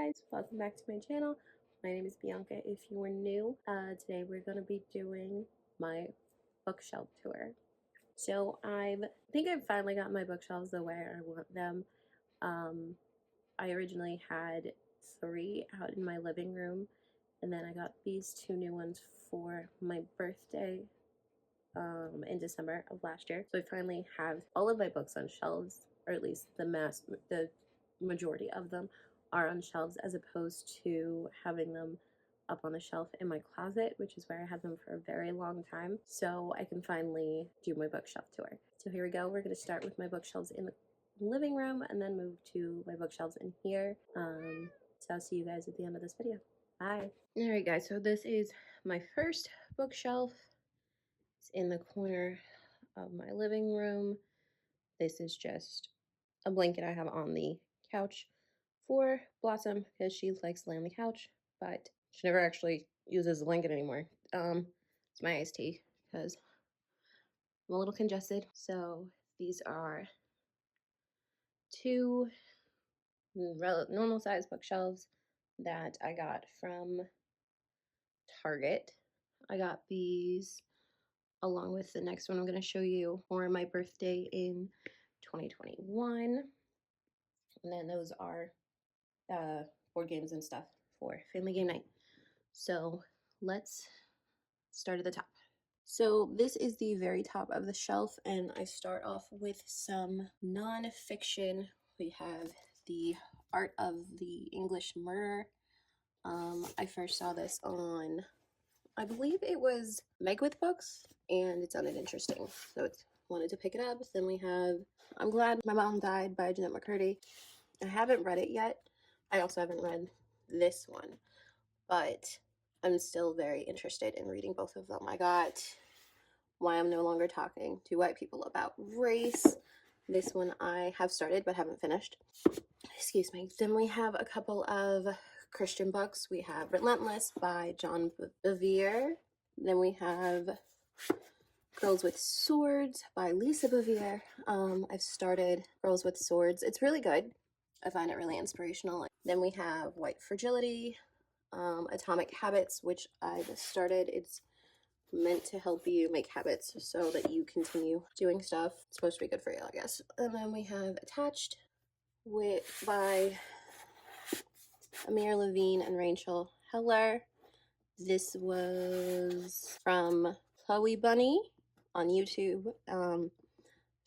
guys, welcome back to my channel. My name is Bianca if you are new. Today we're going to be doing my bookshelf tour. So I think I've finally got my bookshelves the way I want them. I originally had 3 out in my living room, and then I got these 2 new ones for my birthday in December of last year. So I finally have all of my books on shelves, or at least the majority of them are on shelves, as opposed to having them up on the shelf in my closet, which is where I had them for a very long time. So I can finally do my bookshelf tour. So here we go. We're going to start with my bookshelves in the living room and then move to my bookshelves in here. So I'll see you guys at the end of this video. Bye. Alright guys, so this is my first bookshelf. It's in the corner of my living room. This is just a blanket I have on the couch for Blossom because she likes to lay on the couch, but she never actually uses the blanket anymore. It's my iced tea because I'm a little congested. So these are 2 normal size bookshelves that I got from Target. I got these along with the next one I'm going to show you for my birthday in 2021. And then those are board games and stuff for family game night. So let's start at the top. So this is the very top of the shelf, and I start off with some non-fiction. We have The Art of the English Murder. I first saw this on, I believe it was Meg with Books, and it sounded interesting, so it's wanted to pick it up. Then we have I'm Glad My Mom Died by Jennette McCurdy. I haven't read it yet. I also haven't read this one, but I'm still very interested in reading both of them. I got Why I'm No Longer Talking to White People About Race. This one I have started but haven't finished. Excuse me. Then we have a couple of Christian books. We have Relentless by John Bevere. Then we have Girls with Swords by Lisa Bevere. I've started Girls with Swords. It's really good. I find it really inspirational. Then we have White Fragility, Atomic Habits, which I've started. It's meant to help you make habits so that you continue doing stuff. It's supposed to be good for you, I guess. And then we have Attached by Amir Levine and Rachel Heller. This was from Chloe Bunny on YouTube.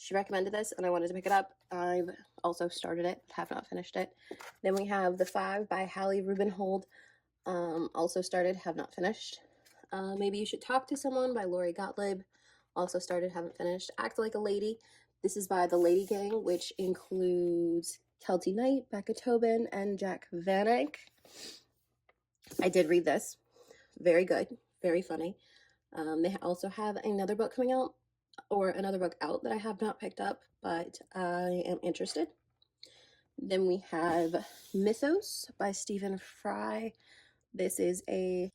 She recommended this and I wanted to pick it up. I've also started it, but have not finished it. Then we have The Five by Hallie Rubenhold. Also started, have not finished. Maybe You Should Talk to Someone by Lori Gottlieb. Also started, haven't finished. Act Like a Lady. This is by The Lady Gang, which includes Keltie Knight, Becca Tobin, and Jack Van Eyck. I did read this. Very good. Very funny. They also have another book coming out, or another book out that I have not picked up, but I am interested. Then we have Mythos by Stephen Fry. This is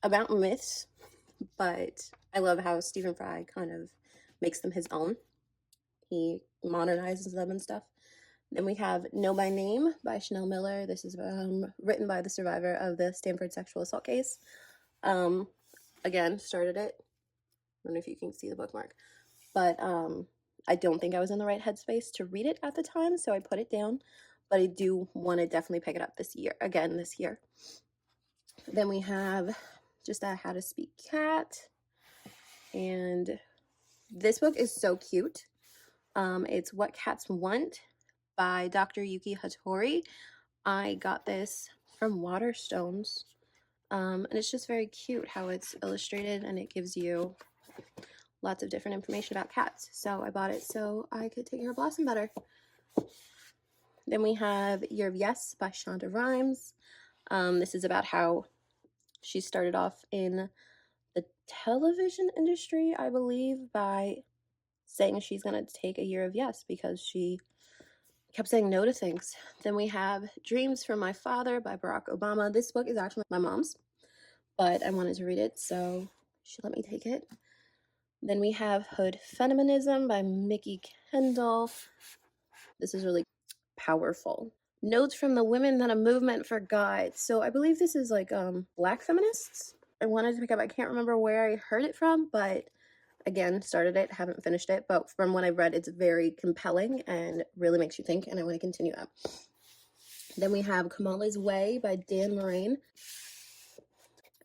about myths, but I love how Stephen Fry kind of makes them his own. He modernizes them and stuff. Then we have Know My Name by Chanel Miller. This is written by the survivor of the Stanford sexual assault case. Again, started it. I don't know if you can see the bookmark, but I don't think I was in the right headspace to read it at the time, so I put it down, but I do want to definitely pick it up this year. Then we have just a How to Speak Cat, and this book is so cute. It's What Cats Want by Dr. Yuki Hattori. I got this from Waterstones, and it's just very cute how it's illustrated, and it gives you lots of different information about cats. So I bought it so I could take care of Blossom better. Then we have Year of Yes by Shonda Rhimes. This is about how she started off in the television industry, I believe, by saying she's going to take a year of yes because she kept saying no to things. Then we have Dreams from My Father by Barack Obama. This book is actually my mom's, but I wanted to read it, so she let me take it. Then we have Hood Feminism by Mickey Kendall. This is really powerful. Notes from the Women That a Movement Forgot. So I believe this is like Black feminists. I wanted to pick up, I can't remember where I heard it from, but again, started it, haven't finished it, but from what I read, it's very compelling and really makes you think, and I want to continue that. Then we have Kamala's Way by Dan Moraine.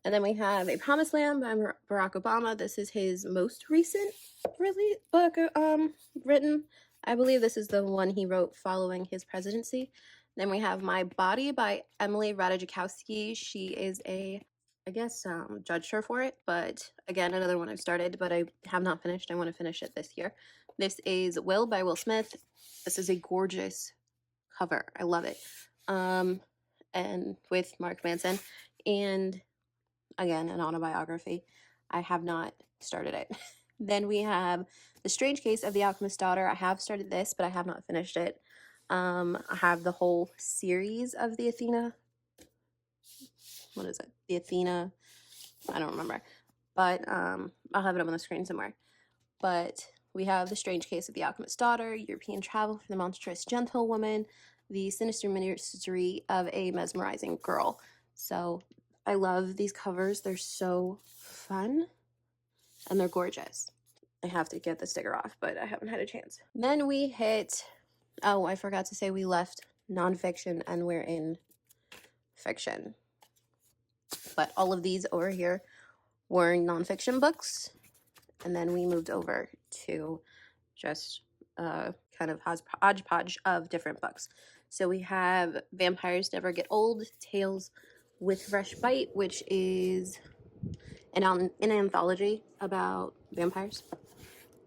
And then we have A Promised Land by Barack Obama. This is his most recent book written. I believe this is the one he wrote following his presidency. Then we have My Body by Emily Ratajkowski. She is a, I guess, judged her for it, but again, another one I've started, but I have not finished. I want to finish it this year. This is Will by Will Smith. This is a gorgeous cover. I love it. And with Mark Manson. And again, an autobiography. I have not started it. Then we have The Strange Case of the Alchemist's Daughter. I have started this, but I have not finished it. I have the whole series of the Athena. What is it? The Athena. I don't remember. But I'll have it up on the screen somewhere. But we have The Strange Case of the Alchemist's Daughter, European Travel for the Monstrous Gentlewoman, The Sinister Mystery of a Mesmerizing Girl. So I love these covers. They're so fun and they're gorgeous. I have to get the sticker off, but I haven't had a chance. Then we hit, oh, I forgot to say we left nonfiction and we're in fiction. But all of these over here were nonfiction books. And then we moved over to just kind of hodgepodge of different books. So we have Vampires Never Get Old, Tales with Fresh Bite, which is an anthology about vampires.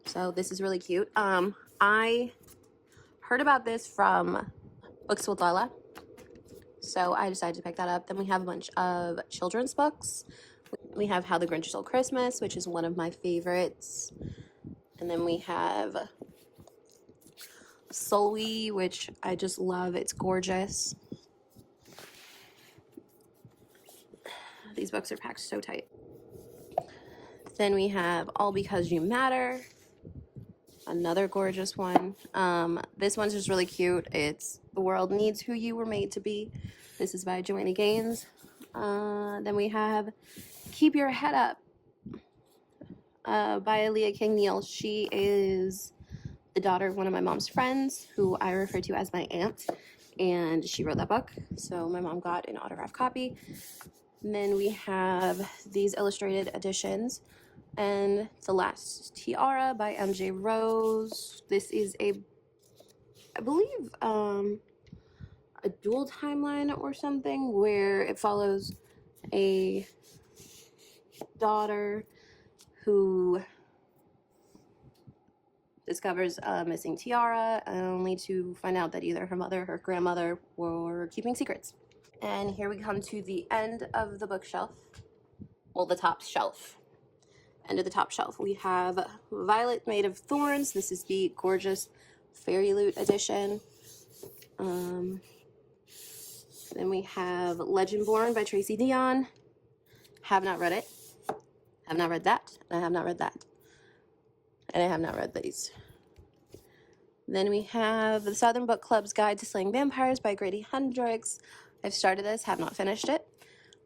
So this is really cute. I heard about this from Books with Lala, so I decided to pick that up. Then we have a bunch of children's books. We have How the Grinch Stole Christmas, which is one of my favorites. And then we have Sully, which I just love. It's gorgeous. These books are packed so tight. Then we have All Because You Matter. Another gorgeous one. This one's just really cute. It's The World Needs Who You Were Made to Be. This is by Joanna Gaines. Then we have Keep Your Head Up by Leah King Neal. She is the daughter of one of my mom's friends, who I refer to as my aunt, and she wrote that book, so my mom got an autographed copy. And then we have these illustrated editions, and The Last Tiara by MJ Rose. This is I believe, a dual timeline or something, where it follows a daughter who discovers a missing tiara, only to find out that either her mother or her grandmother were keeping secrets. And here we come to the end of the bookshelf. Well, the top shelf. End of the top shelf. We have Violet Made of Thorns. This is the gorgeous Fairy Loot edition. Then we have Legendborn by Tracy Deonn. Have not read it. Have not read that. And I have not read that. And I have not read these. Then we have The Southern Book Club's Guide to Slaying Vampires by Grady Hendrix. I've started this, have not finished it.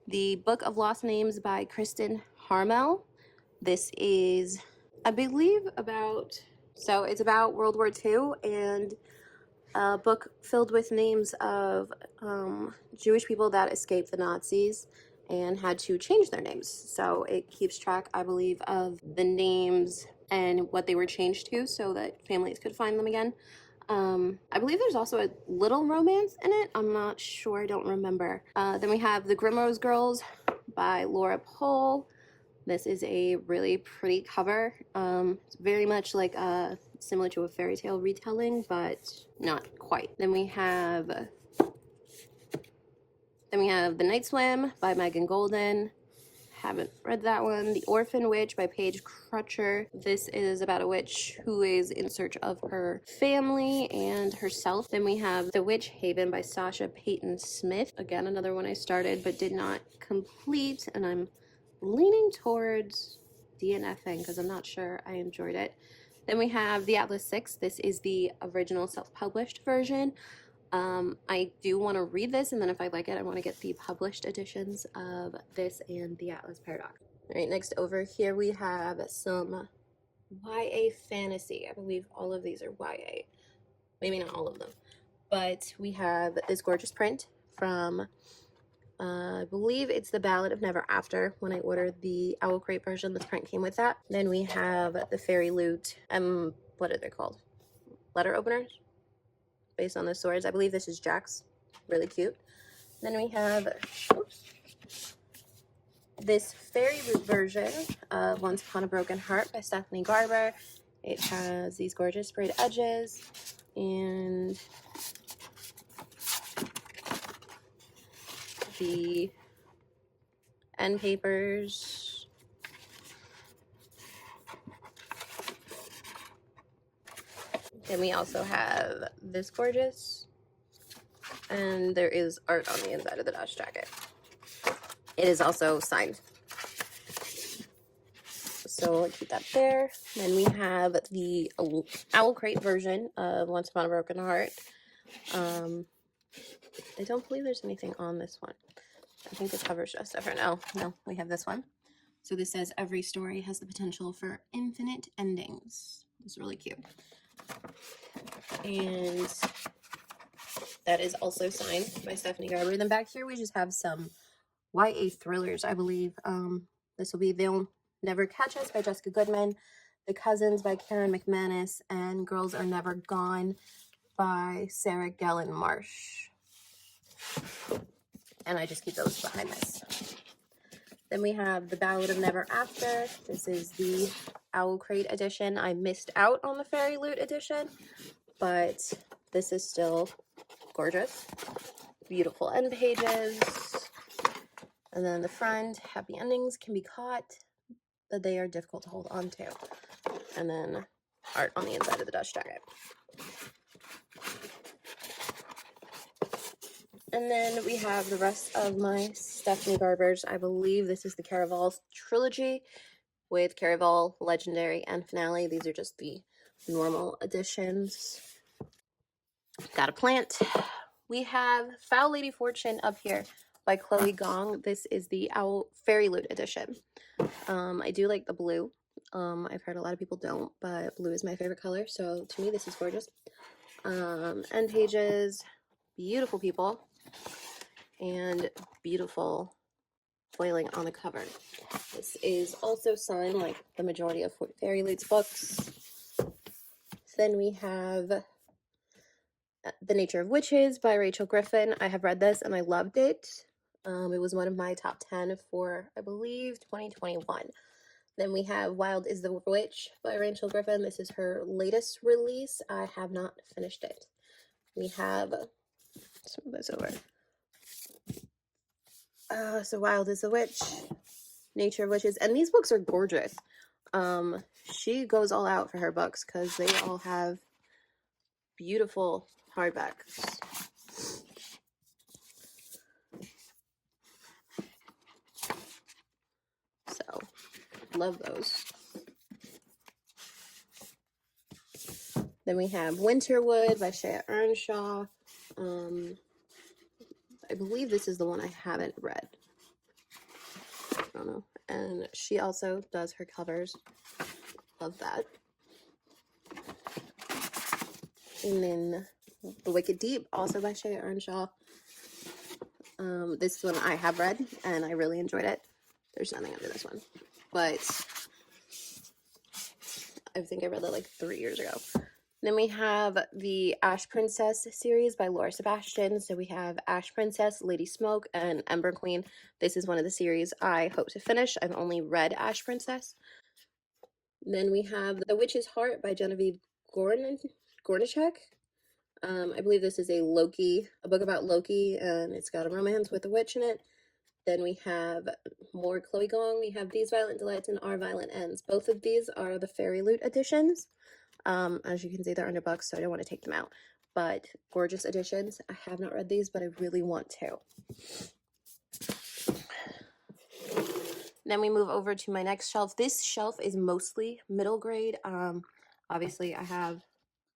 The Book of Lost Names by Kristen Harmel. This is, I believe, it's about World War II and a book filled with names of Jewish people that escaped the Nazis and had to change their names. So it keeps track, I believe, of the names and what they were changed to so that families could find them again. I believe there's also a little romance in it. I'm not sure. I don't remember. Then we have The Grimrose Girls by Laura Pohl. This is a really pretty cover. It's very much like similar to a fairy tale retelling, but not quite. Then we have The Night Swim by Megan Golden. Haven't read that one. The Orphan Witch by Paige Crutcher. This is about a witch who is in search of her family and herself. Then we have The Witch Haven by Sasha Payton Smith. Again, another one I started but did not complete, and I'm leaning towards DNFing because I'm not sure I enjoyed it. Then we have The Atlas Six. This is the original self-published version. I do want to read this, and then if I like it, I want to get the published editions of this and the Atlas Paradox. All right, next over here we have some YA fantasy. I believe all of these are YA. Maybe not all of them. But we have this gorgeous print from, I believe it's the Ballad of Never After. When I ordered the Owl Crate version, this print came with that. Then we have the Fairy Loot, what are they called? Letter openers? Based on the swords. I believe this is Jack's. Really cute. Then we have this Fairy Loot version of Once Upon a Broken Heart by Stephanie Garber. It has these gorgeous sprayed edges and the end papers. Then we also have this gorgeous, and there is art on the inside of the dust jacket. It is also signed, so I'll keep that there. Then we have the Owl Crate version of Once Upon a Broken Heart. I don't believe there's anything on this one. I think the cover's just different. Oh, no, we have this one. So this says, every story has the potential for infinite endings. It's really cute. And that is also signed by Stephanie Garber. Then back here we just have some YA thrillers, I believe. This will be They'll Never Catch Us by Jessica Goodman, The Cousins by Karen McManus, and Girls Are Never Gone by Sarah Gellin Marsh. And I just keep those behind this. Then we have The Ballad of Never After. This is the Owl Crate edition. I missed out on the Fairy Loot edition, but this is still gorgeous. Beautiful end pages. And then the front, happy endings can be caught, but they are difficult to hold on to. And then art on the inside of the dust jacket. And then we have the rest of my Stephanie Garber's. I believe this is the Caraval trilogy with Caraval, Legendary, and Finale. These are just the normal editions. Got a plant. We have Foul Lady Fortune up here by Chloe Gong. This is the Owl Fairy Loot edition. I do like the blue. I've heard a lot of people don't, but blue is my favorite color, so to me this is gorgeous. End pages, beautiful people, and beautiful foiling on the cover. This is also signed like the majority of Fairy Loot's books. Then we have The Nature of Witches by Rachel Griffin. I have read this and I loved it. It was one of my top 10 for, I believe, 2021. Then we have Wild is the Witch by Rachel Griffin. This is her latest release. I have not finished it. We have, let's move this over. So Wild is the Witch, Nature of Witches, and these books are gorgeous. She goes all out for her books because they all have beautiful hardbacks. So, love those. Then we have Winterwood by Shea Earnshaw. I believe this is the one I haven't read. I don't know. And she also does her covers. Love that. And then The Wicked Deep, also by Shea Earnshaw. This one I have read, and I really enjoyed it. There's nothing under this one. But I think I read it like 3 years ago. Then we have the Ash Princess series by Laura Sebastian. So we have Ash Princess, Lady Smoke, and Ember Queen. This is one of the series I hope to finish. I've only read Ash Princess. Then we have The Witch's Heart by Genevieve Gornichek. I believe this is a book about Loki, and it's got a romance with a witch in it. Then we have more Chloe Gong. We have These Violent Delights and Our Violent Ends. Both of these are the Fairy Loot editions. As you can see, they're under bucks, so I don't want to take them out. But gorgeous editions. I have not read these, but I really want to. Then we move over to my next shelf. This shelf is mostly middle grade. Obviously, I have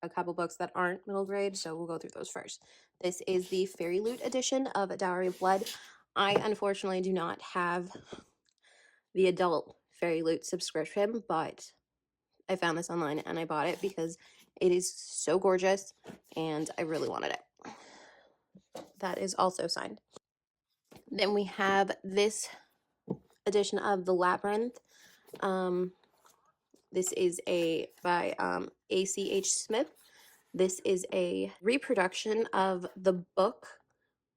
a couple books that aren't middle grade, so we'll go through those first. This is the Fairy Loot edition of A Dowry of Blood. I unfortunately do not have the adult Fairy Loot subscription, but I found this online and I bought it because it is so gorgeous and I really wanted it. That is also signed. Then we have this edition of The Labyrinth. This is by A.C.H. Smith. This is a reproduction of the book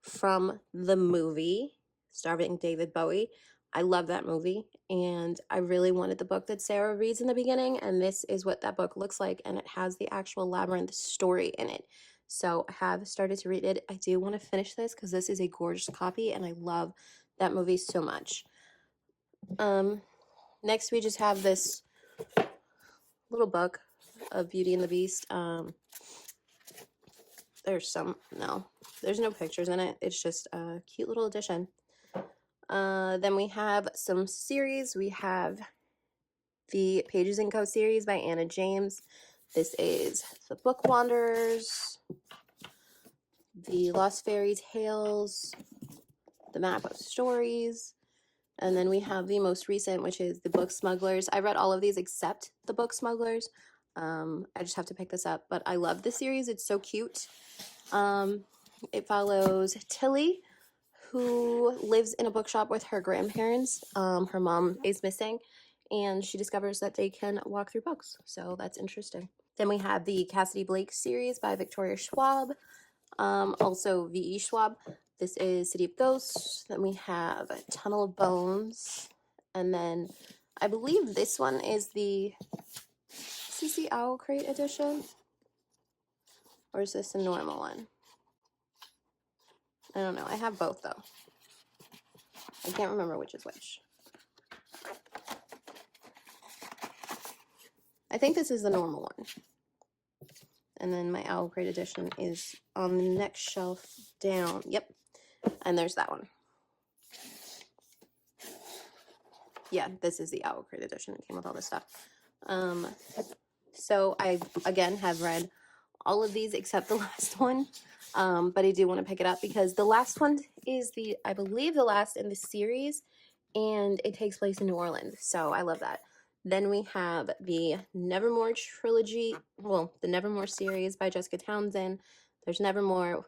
from the movie starring David Bowie. I love that movie, and I really wanted the book that Sarah reads in the beginning, and this is what that book looks like, and it has the actual Labyrinth story in it. So I have started to read it. I do want to finish this because this is a gorgeous copy, and I love that movie so much. Next we just have this little book of Beauty and the Beast. There's no pictures in it. It's just a cute little edition. Then we have some series. We have the Pages & Co. series by Anna James. This is The Book Wanderers, The Lost Fairy Tales, The Map of Stories, and then we have the most recent, which is The Book Smugglers. I read all of these except The Book Smugglers. I just have to pick this up, but I love this series. It's so cute. It follows Tilly, who lives in a bookshop with her grandparents. Her mom is missing, and she discovers that they can walk through books, so that's interesting. Then we have the Cassidy Blake series by Victoria Schwab, also V.E. Schwab. This is City of Ghosts. Then we have Tunnel of Bones, and then I believe this one is the Owl Crate edition, or is this a normal one? I don't know. I have both, though. I can't remember which is which. I think this is the normal one. And then my Owl Crate edition is on the next shelf down. Yep. And there's that one. Yeah, this is the Owl Crate edition. It came with all this stuff. So I, again, have read all of these except the last one. But I do want to pick it up because the last one is I believe the last in the series, and it takes place in New Orleans. So I love that. Then we have the Nevermore trilogy, well, the Nevermore series by Jessica Townsend. There's Nevermore,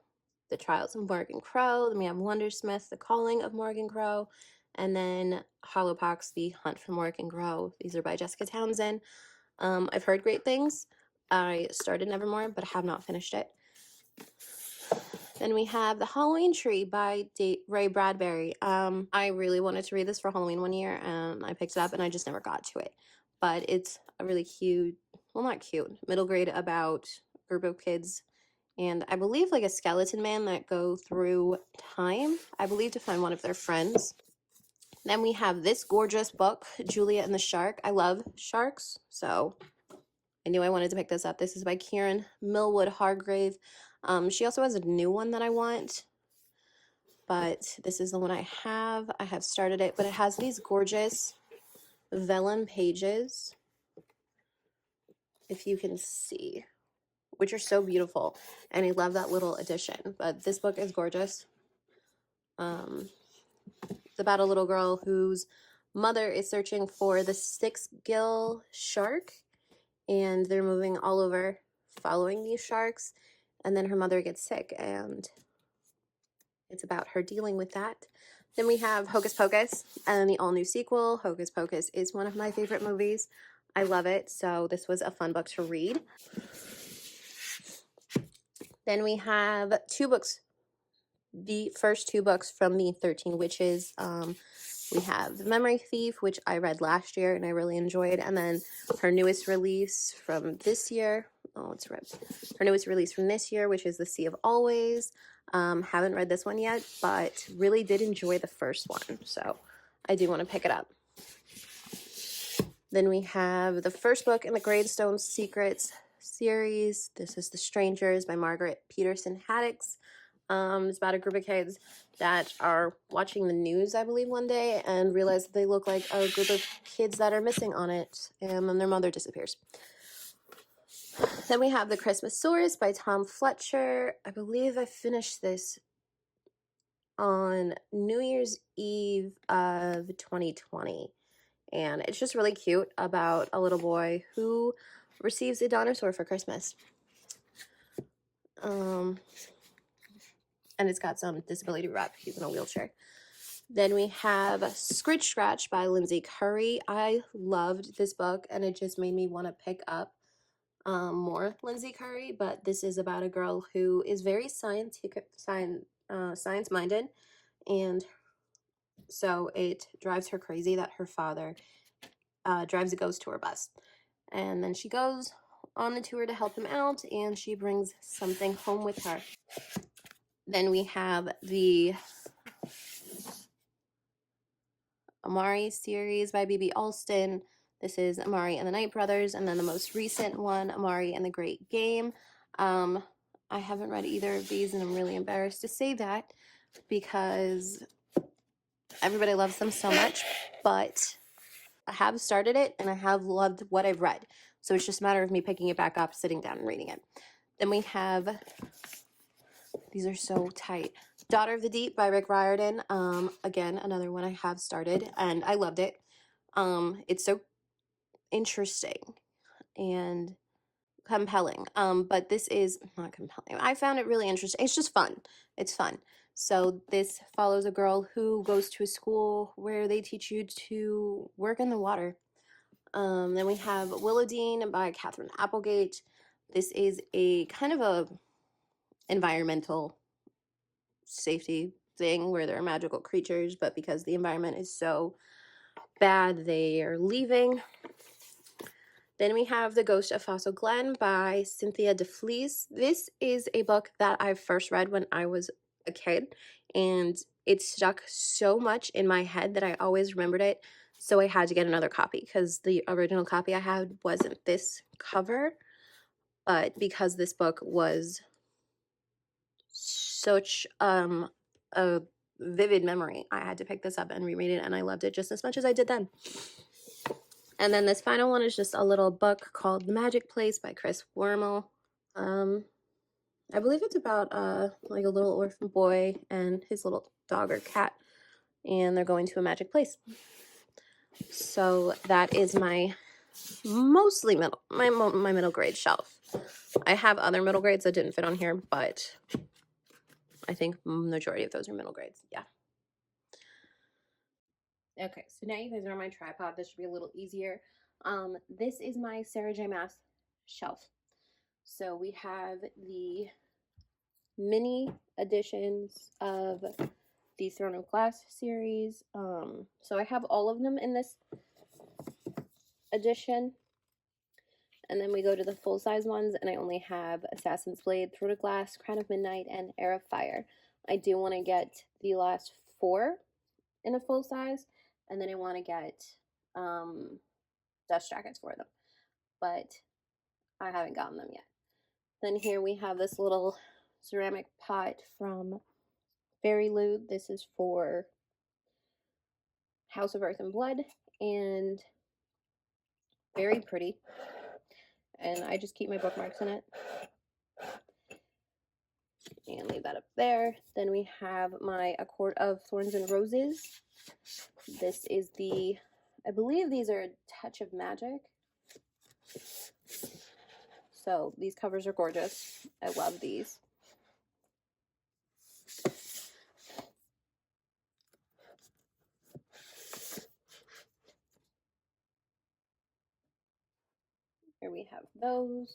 The Trials of Morgan Crow. Then we have Wondersmith, The Calling of Morgan Crow. And then Hollowpox, The Hunt for Morgan Crow. These are by Jessica Townsend. I've heard great things. I started Nevermore, but have not finished it. Then we have The Halloween Tree by Ray Bradbury. I really wanted to read this for Halloween one year, and I picked it up, and I just never got to it. But it's a really cute, well, not cute, middle grade about a group of kids, and I believe like a skeleton man that go through time, I believe, to find one of their friends. Then we have this gorgeous book, Julia and the Shark. I love sharks, so I knew I wanted to pick this up. This is by Kieran Millwood Hargrave. She also has a new one that I want, but this is the one I have. I have started it, but it has these gorgeous vellum pages, if you can see, which are so beautiful, and I love that little edition. But this book is gorgeous. It's about a little girl whose mother is searching for the six-gill shark, and they're moving all over following these sharks, and then her mother gets sick, and it's about her dealing with that. Then we have Hocus Pocus, and then the all-new sequel. Hocus Pocus is one of my favorite movies. I love it, so this was a fun book to read. Then we have two books, the first two books from the 13 Witches. We have The Memory Thief, which I read last year and I really enjoyed, and then her newest release from this year. Oh, it's ripped. Her newest release from this year, which is The Sea of Always. Haven't read this one yet, but really did enjoy the first one, so I do want to pick it up. Then we have the first book in the Gravestone Secrets series. This is The Strangers by Margaret Peterson Haddix. It's about a group of kids that are watching the news, I believe, one day and realize that they look like a group of kids that are missing on it, and then their mother disappears. Then we have The Christmas Source by Tom Fletcher. I believe I finished this on New Year's Eve of 2020. And it's just really cute about a little boy who receives a dinosaur for Christmas. And it's got some disability rep. He's in a wheelchair. Then we have Scritch Scratch by Lindsay Curry. I loved this book, and it just made me want to pick up more Lindsay Curry. But this is about a girl who is very science-minded, and so it drives her crazy that her father drives a ghost tour bus. And then she goes on the tour to help him out, and she brings something home with her. Then we have the Amari series by B.B. Alston. This is Amari and the Night Brothers, and then the most recent one, Amari and the Great Game. I haven't read either of these, and I'm really embarrassed to say that because everybody loves them so much, but I have started it, and I have loved what I've read. So it's just a matter of me picking it back up, sitting down, and reading it. Then we have, these are so tight, Daughter of the Deep by Rick Riordan. Again, another one I have started, and I loved it. It's so interesting and compelling. But this is not compelling. I found it really interesting. It's just fun. It's fun. So this follows a girl who goes to a school where they teach you to work in the water. Then we have Willowdene by Catherine Applegate. This is a kind of a environmental safety thing where there are magical creatures, but because the environment is so bad, they are leaving. Then we have The Ghost of Fossil Glen by Cynthia DeFelice. This is a book that I first read when I was a kid, and it stuck so much in my head that I always remembered it, so I had to get another copy because the original copy I had wasn't this cover, but because this book was such a vivid memory, I had to pick this up and reread it, and I loved it just as much as I did then. And then this final one is just a little book called The Magic Place by Chris Wormel. I believe it's about like a little orphan boy and his little dog or cat, and they're going to a magic place. So that is my mostly my middle grade shelf. I have other middle grades that didn't fit on here, but I think majority of those are middle grades. Yeah. Okay, so now you guys are on my tripod. This should be a little easier. This is my Sarah J. Maas shelf. So we have the mini editions of the Throne of Glass series. So I have all of them in this edition. And then we go to the full-size ones, and I only have Assassin's Blade, Throne of Glass, Crown of Midnight, and Heir of Fire. I do want to get the last 4 in a full size, and then I want to get dust jackets for them, but I haven't gotten them yet. Then here we have this little ceramic pot from Fairy Loot. This is for House of Earth and Blood, and very pretty. And I just keep my bookmarks in it. And leave that up there. Then we have my A Court of Thorns and Roses. This is the, I believe these are a touch of magic. So these covers are gorgeous. I love these. Here we have those.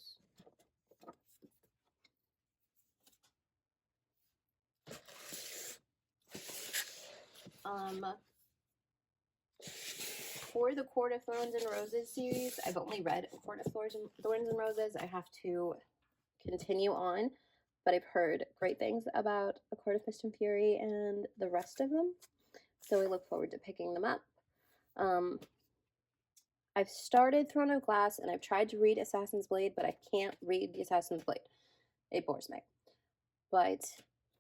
For the Court of Thorns and Roses series, I've only read Court of Thorns and Roses. I have to continue on, but I've heard great things about A Court of Mist and Fury and the rest of them, so I look forward to picking them up. I've started Throne of Glass, and I've tried to read Assassin's Blade, but I can't read the Assassin's Blade. It bores me. But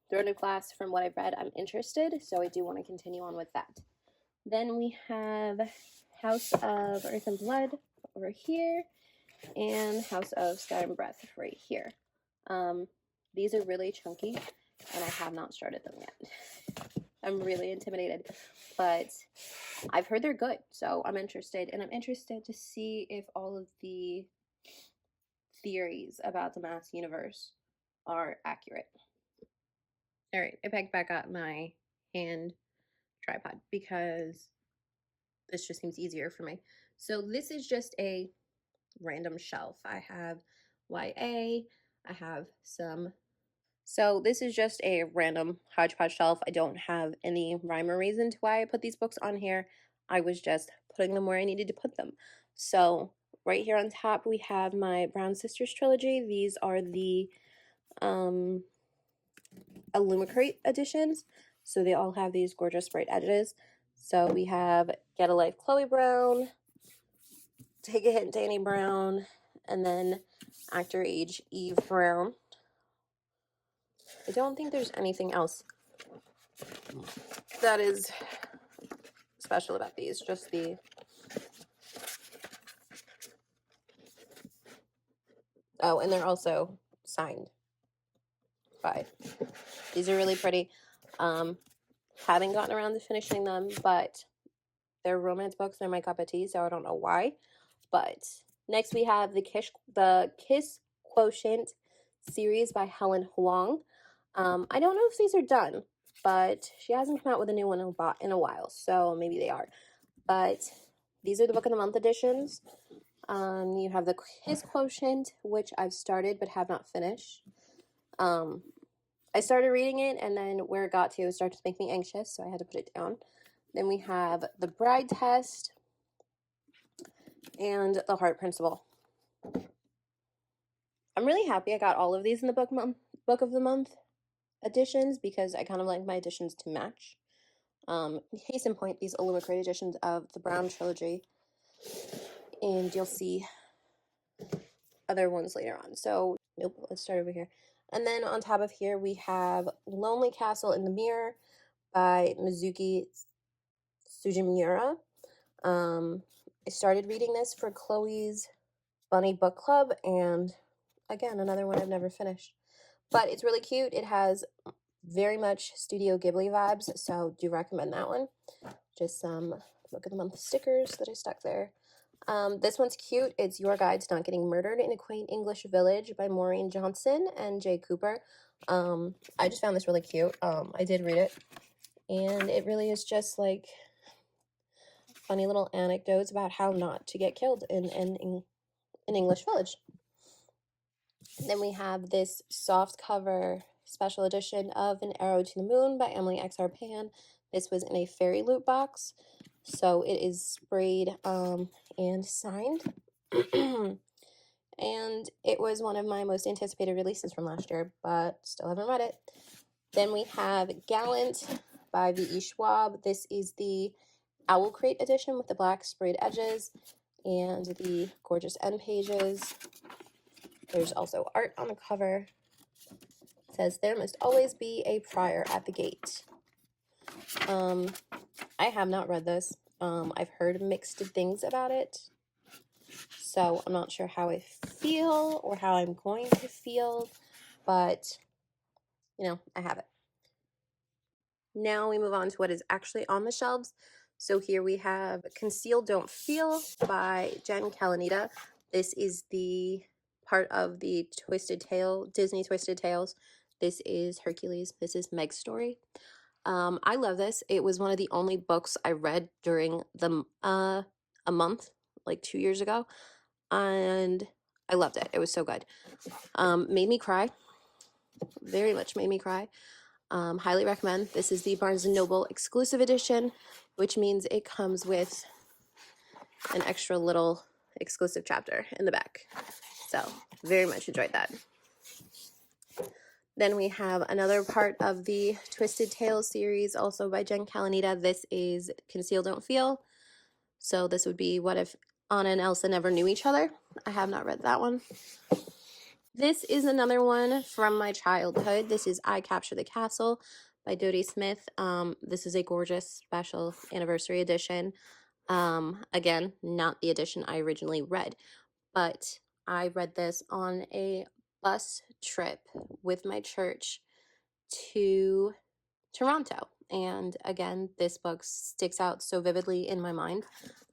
Throne of Glass, from what I've read, I'm interested, so I do want to continue on with that. Then we have House of Earth and Blood over here, and House of Sky and Breath right here. These are really chunky, and I have not started them yet. I'm really intimidated, but I've heard they're good, so I'm interested, and I'm interested to see if all of the theories about the mass universe are accurate. All right, I picked back up my hand tripod because this just seems easier for me. So this is just a random shelf. I have YA, I have some. So this is just a random hodgepodge shelf. I don't have any rhyme or reason to why I put these books on here. I was just putting them where I needed to put them. So right here on top, we have my Brown Sisters trilogy. These are the Illumicrate editions. So they all have these gorgeous bright edges. So we have Get a Life Chloe Brown, Take a Hit Danny Brown, and then Actor Age Eve Brown. I don't think there's anything else that is special about these, just the and they're also signed by. These are really pretty. Haven't gotten around to finishing them, but they're romance books. They're my cup of tea, so I don't know why. But next we have the Kiss Quotient series by Helen Huang. I don't know if these are done, but she hasn't come out with a new one in a while, so maybe they are. But these are the Book of the Month editions. You have the Kiss Quotient, which I've started but have not finished. I started reading it, and then where it got to, it started to make me anxious, so I had to put it down. Then we have The Bride Test and The Heart Principle. I'm really happy I got all of these in the Book of the Month editions because I kind of like my editions to match. Case in point, these Illumicrate editions of the Brown trilogy, and you'll see other ones later on. So, nope, let's start over here. And then on top of here, we have Lonely Castle in the Mirror by Mizuki Sugimura. I started reading this for Chloe's Bunny Book Club, and again, another one I've never finished. But it's really cute. It has very much Studio Ghibli vibes, so do recommend that one. Just some Book of the Month stickers that I stuck there. This one's cute. It's Your Guide to Not Getting Murdered in a Quaint English Village by Maureen Johnson and Jay Cooper. I just found this really cute. I did read it, and it really is just like funny little anecdotes about how not to get killed in an English village. Then we have this soft cover special edition of An Arrow to the Moon by Emily X.R. Pan. This was in a fairy loot box, so it is sprayed and signed. And it was one of my most anticipated releases from last year, but still haven't read it. Then we have Gallant by V.E. Schwab. This is the Owl Crate edition with the black sprayed edges and the gorgeous end pages. There's also art on the cover. It says, "There must always be a prior at the gate." I have not read this. I've heard mixed things about it, so I'm not sure how I feel or how I'm going to feel, but, you know, I have it. Now we move on to what is actually on the shelves. So here we have Conceal Don't Feel by Jen Kalanita. This is the part of the Disney Twisted Tales. This is Hercules. This is Meg's story. I love this. It was one of the only books I read during the a month, like 2 years ago, and I loved it. It was so good. Made me cry. Very much made me cry. Highly recommend. This is the Barnes & Noble exclusive edition, which means it comes with an extra little exclusive chapter in the back. So, very much enjoyed that. Then we have another part of the Twisted Tales series, also by Jen Kalanita. This is Conceal Don't Feel. So this would be What If Anna and Elsa Never Knew Each Other. I have not read that one. This is another one from my childhood. This is I Capture the Castle by Dodie Smith. This is a gorgeous special anniversary edition. Again, not the edition I originally read, but I read this on a bus trip with my church to Toronto. And again, this book sticks out so vividly in my mind.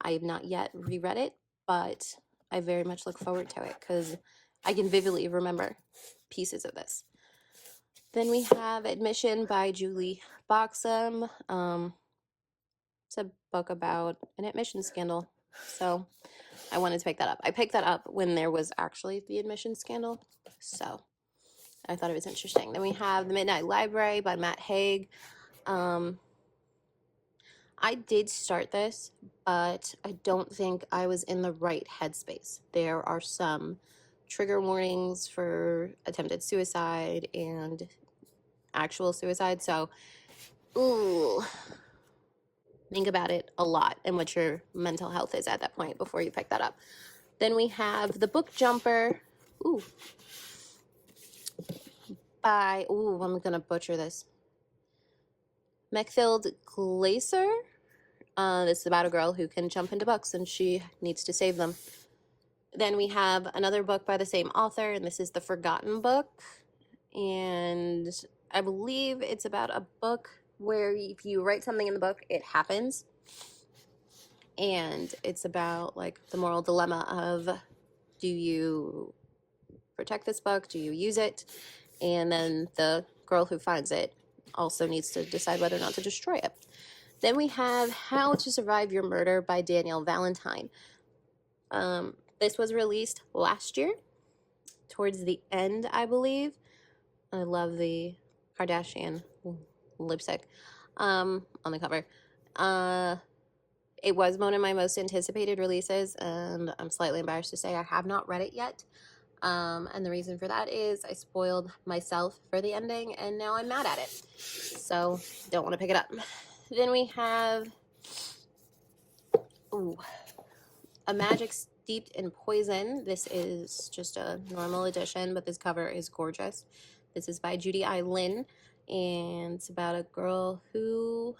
I have not yet reread it, but I very much look forward to it because I can vividly remember pieces of this. Then we have Admission by Julie Boxham. It's a book about an admission scandal. So I wanted to pick that up. I picked that up when there was actually the admission scandal. So I thought it was interesting. Then we have The Midnight Library by Matt Haig. I did start this, but I don't think I was in the right headspace. There are some trigger warnings for attempted suicide and actual suicide. So, ooh, think about it a lot and what your mental health is at that point before you pick that up. Then we have The Book Jumper. Ooh. I'm going to butcher this. Mechthild Glaser. This is about a girl who can jump into books and she needs to save them. Then we have another book by the same author, and this is The Forgotten Book. And I believe it's about a book where if you write something in the book, it happens. And it's about like the moral dilemma of, do you protect this book? Do you use it? And then the girl who finds it also needs to decide whether or not to destroy it. Then we have How to Survive Your Murder by Danielle Valentine. This was released last year, towards the end, I believe. I love the Kardashian lipstick on the cover. It was one of my most anticipated releases, and I'm slightly embarrassed to say I have not read it yet. And the reason for that is I spoiled myself for the ending, and now I'm mad at it. So, don't want to pick it up. Then we have A Magic Steeped in Poison. This is just a normal edition, but this cover is gorgeous. This is by Judy I. Lin, and it's about a girl who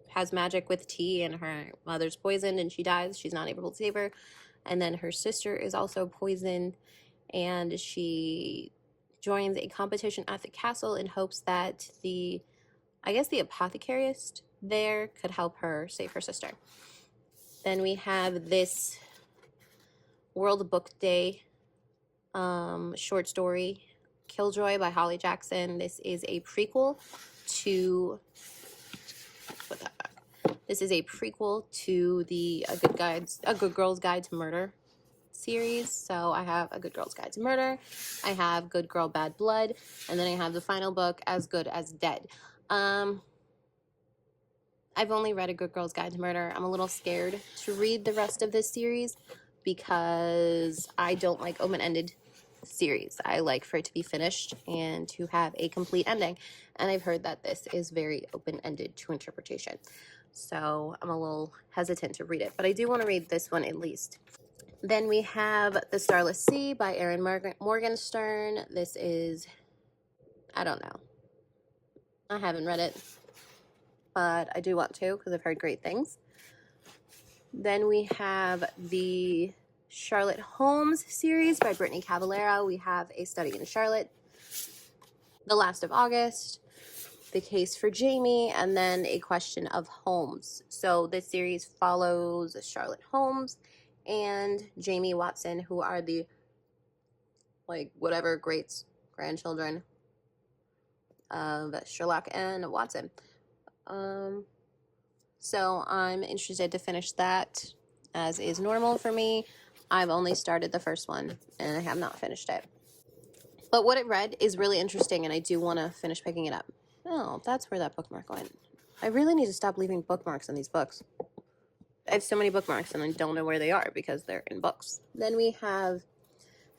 has magic with tea, and her mother's poisoned and she dies. She's not able to save her. And then her sister is also poisoned, and she joins a competition at the castle in hopes that the apothecarist there could help her save her sister. Then we have this World Book Day short story, Killjoy by Holly Jackson. This is a prequel to the A Good Girl's Guide to Murder series. So I have A Good Girl's Guide to Murder, I have Good Girl Bad Blood, and then I have the final book, As Good as Dead. I've only read A Good Girl's Guide to Murder. I'm a little scared to read the rest of this series because I don't like open-ended series. I like for it to be finished and to have a complete ending. And I've heard that this is very open-ended to interpretation. So I'm a little hesitant to read it, but I do want to read this one at least. Then we have The Starless Sea by Erin Morgenstern. This is, I don't know. I haven't read it, but I do want to because I've heard great things. Then we have the Charlotte Holmes series by Brittany Cavallaro. We have A Study in Charlotte, The Last of August, The Case for Jamie, and then A Question of Holmes. So this series follows Charlotte Holmes and Jamie Watson, who are the great grandchildren of Sherlock and Watson. So I'm interested to finish that, as is normal for me. I've only started the first one and I have not finished it. But what it read is really interesting and I do want to finish picking it up. Oh, that's where that bookmark went. I really need to stop leaving bookmarks in these books. I have so many bookmarks and I don't know where they are because they're in books. Then we have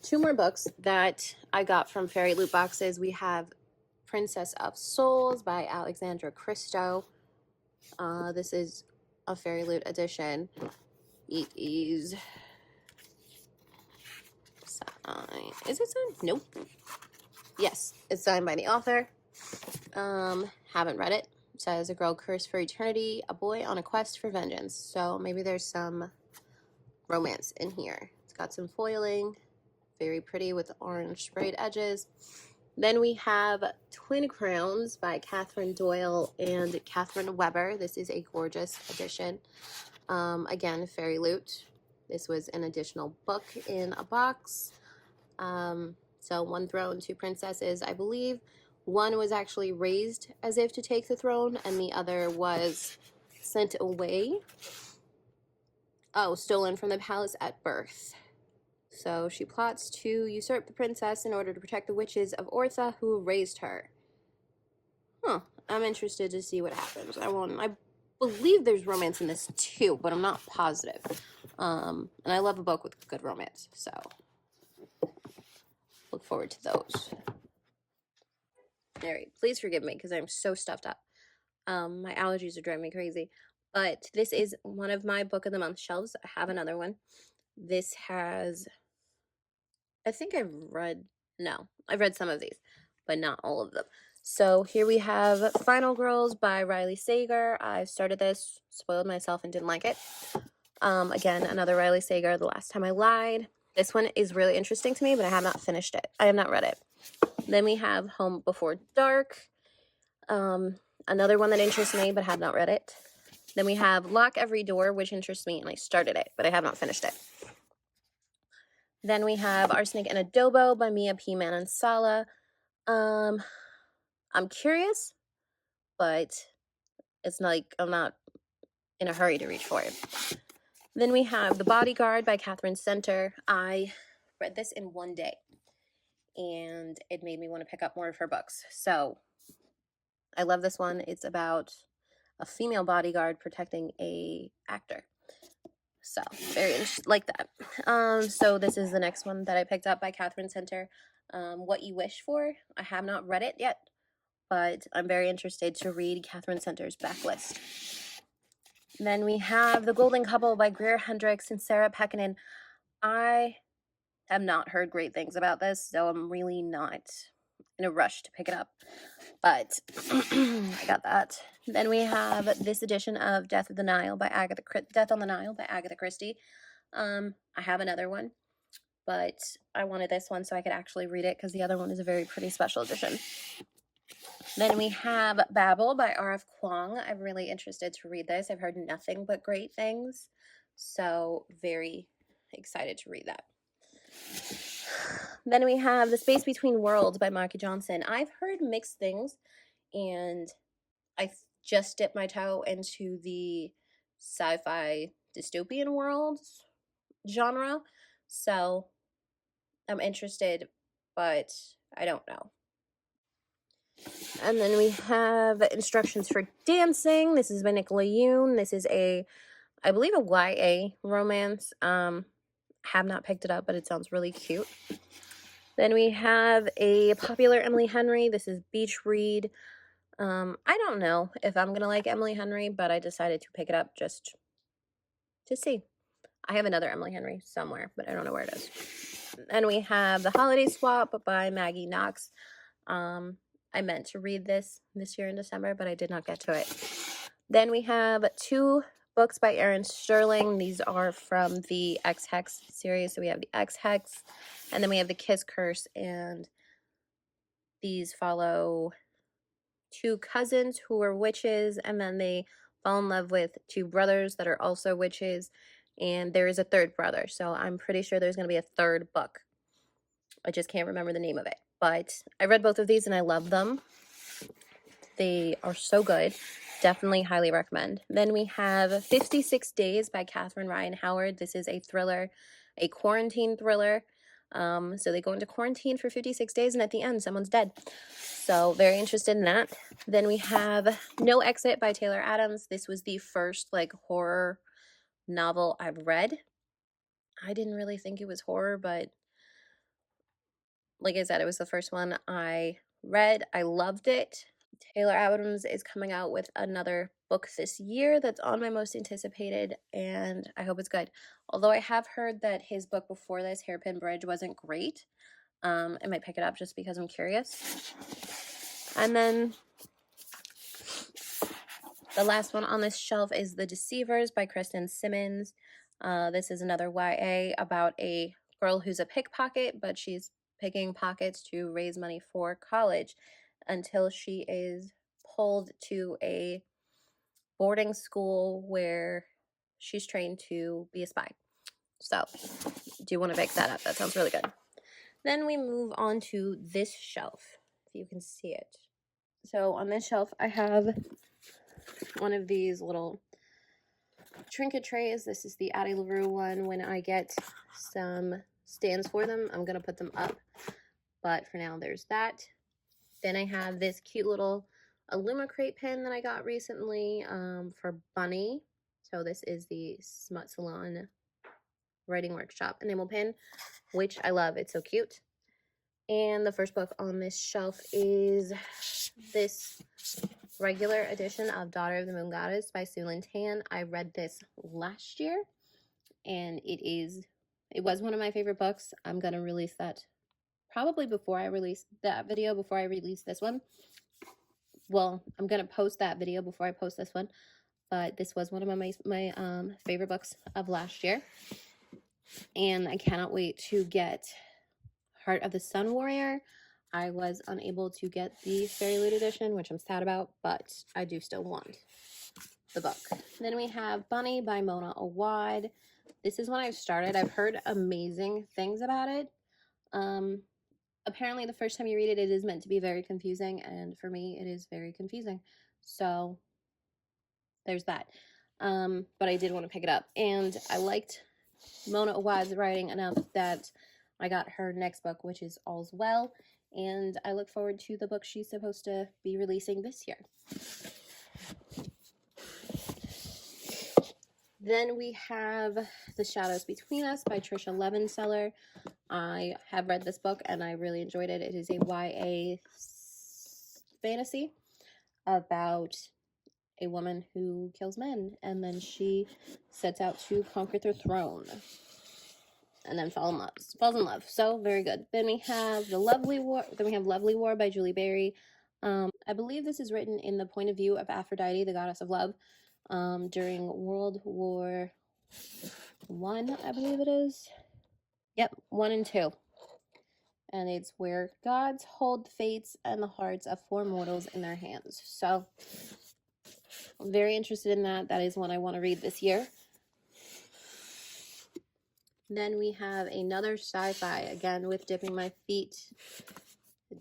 two more books that I got from Fairy Loot Boxes. We have Princess of Souls by Alexandra Christo. This is a Fairy Loot edition. It is signed. Is it signed? Nope. Yes, it's signed by the author. Haven't read it. It says a girl cursed for eternity, a boy on a quest for vengeance. So maybe there's some romance in here. It's got some foiling. very pretty with orange sprayed edges. Then we have Twin Crowns by Catherine Doyle and Catherine Weber. This is a gorgeous edition. Again, Fairy Loot. This was an additional book in a box. So one throne, two princesses. I believe one was actually raised as if to take the throne, and the other was sent away. Oh, stolen from the palace at birth. So she plots to usurp the princess in order to protect the witches of Ortha who raised her. Huh. I'm interested to see what happens. I believe there's romance in this too, but I'm not positive. And I love a book with good romance, so look forward to those. All right, please forgive me because I'm so stuffed up. My allergies are driving me crazy. But this is one of my book of the month shelves. I have another one. This has, I think I've read some of these, but not all of them. So here we have Final Girls by Riley Sager. I started this, spoiled myself, and didn't like it. Again, another Riley Sager, The Last Time I Lied. This one is really interesting to me, but I have not finished it. I have not read it. Then we have Home Before Dark. Another one that interests me, but have not read it. Then we have Lock Every Door, which interests me, and I started it, but I have not finished it. Then we have Arsenic and Adobo by Mia P. Manansala. I'm curious, but it's not like I'm not in a hurry to reach for it. Then we have The Bodyguard by Catherine Center. I read this in one day, and it made me want to pick up more of her books. So I love this one. It's about a female bodyguard protecting a actor. So very interesting, like that. So this is the next one that I picked up by Catherine Center. What You Wish For. I have not read it yet, but I'm very interested to read Catherine Center's backlist. Then we have The Golden Couple by Greer Hendricks and Sarah Pekkanen. I have not heard great things about this, so I'm really not in a rush to pick it up. But I got that. Then we have this edition of Death on the Nile by Agatha Christie. I have another one, but I wanted this one so I could actually read it because the other one is a very pretty special edition. Then we have Babel by R.F. Kuang. I'm really interested to read this. I've heard nothing but great things, so very excited to read that. Then we have The Space Between Worlds by Maki Johnson. I've heard mixed things, and I just dipped my toe into the sci-fi dystopian worlds genre, so I'm interested, but I don't know. And then we have Instructions for Dancing. This is by Nicola Yoon. This is I believe a YA romance. Have not picked it up, but it sounds really cute. Then we have a popular Emily Henry. This is Beach Read. I don't know if I'm gonna like Emily Henry, but I decided to pick it up just to see. I have another Emily Henry somewhere, but I don't know where it is. And we have The Holiday Swap by Maggie Knox. I meant to read this year in December, but I did not get to it. Then we have two books by Erin Sterling. These are from the X-Hex series. So we have the X-Hex, and then we have the Kiss Curse, and these follow two cousins who are witches, and then they fall in love with two brothers that are also witches, and there is a third brother. So I'm pretty sure there's going to be a third book. I just can't remember the name of it. But I read both of these and I love them. They are so good. Definitely highly recommend. Then we have 56 Days by Catherine Ryan Howard. This is a thriller, a quarantine thriller. So they go into quarantine for 56 days and at the end someone's dead. So very interested in that. Then we have No Exit by Taylor Adams. This was the first horror novel I've read. I didn't really think it was horror, but like I said, it was the first one I read. I loved it. Taylor Adams is coming out with another book this year that's on my most anticipated, and I hope it's good. Although I have heard that his book before this, Hairpin Bridge, wasn't great. I might pick it up just because I'm curious. And then the last one on this shelf is The Deceivers by Kristen Simmons. This is another YA about a girl who's a pickpocket, but she's picking pockets to raise money for college until she is pulled to a boarding school where she's trained to be a spy. So, do you want to pick that up? That sounds really good. Then we move on to this shelf, if you can see it. So on this shelf, I have one of these little trinket trays. This is the Addie LaRue one. When I get some stands for them, I'm going to put them up. But for now, there's that. Then I have this cute little Illumicrate pen that I got recently for Bunny. So this is the Smut Salon Writing Workshop enamel pen, which I love. It's so cute. And the first book on this shelf is this regular edition of Daughter of the Moon Goddess by Sue Lynn Tan. I read this last year, and it was one of my favorite books. I'm going to release that probably before I release that video, before I release this one. Well, I'm going to post that video before I post this one, but this was one of my favorite books of last year, and I cannot wait to get Heart of the Sun Warrior. I was unable to get the Fairy Loot edition, which I'm sad about, but I do still want the book. Then we have Bunny by Mona Awad. This is one I've started. I've heard amazing things about it. Apparently the first time you read it, it is meant to be very confusing, and for me, it is very confusing. So there's that. But I did want to pick it up, and I liked Mona Awad's writing enough that I got her next book, which is All's Well, and I look forward to the book she's supposed to be releasing this year. Then we have The Shadows Between Us by Trisha Levenseller. I have read this book and I really enjoyed it. It is a YA fantasy about a woman who kills men, and then she sets out to conquer the throne and then falls in love. So very good. Then we have Lovely War by Julie Berry. I believe this is written in the point of view of Aphrodite, the goddess of love, during World War I, I believe it is. Yep, 1 and 2. And it's where gods hold the fates and the hearts of 4 mortals in their hands. So I'm very interested in that. That is one I want to read this year. Then we have another sci-fi, again with dipping my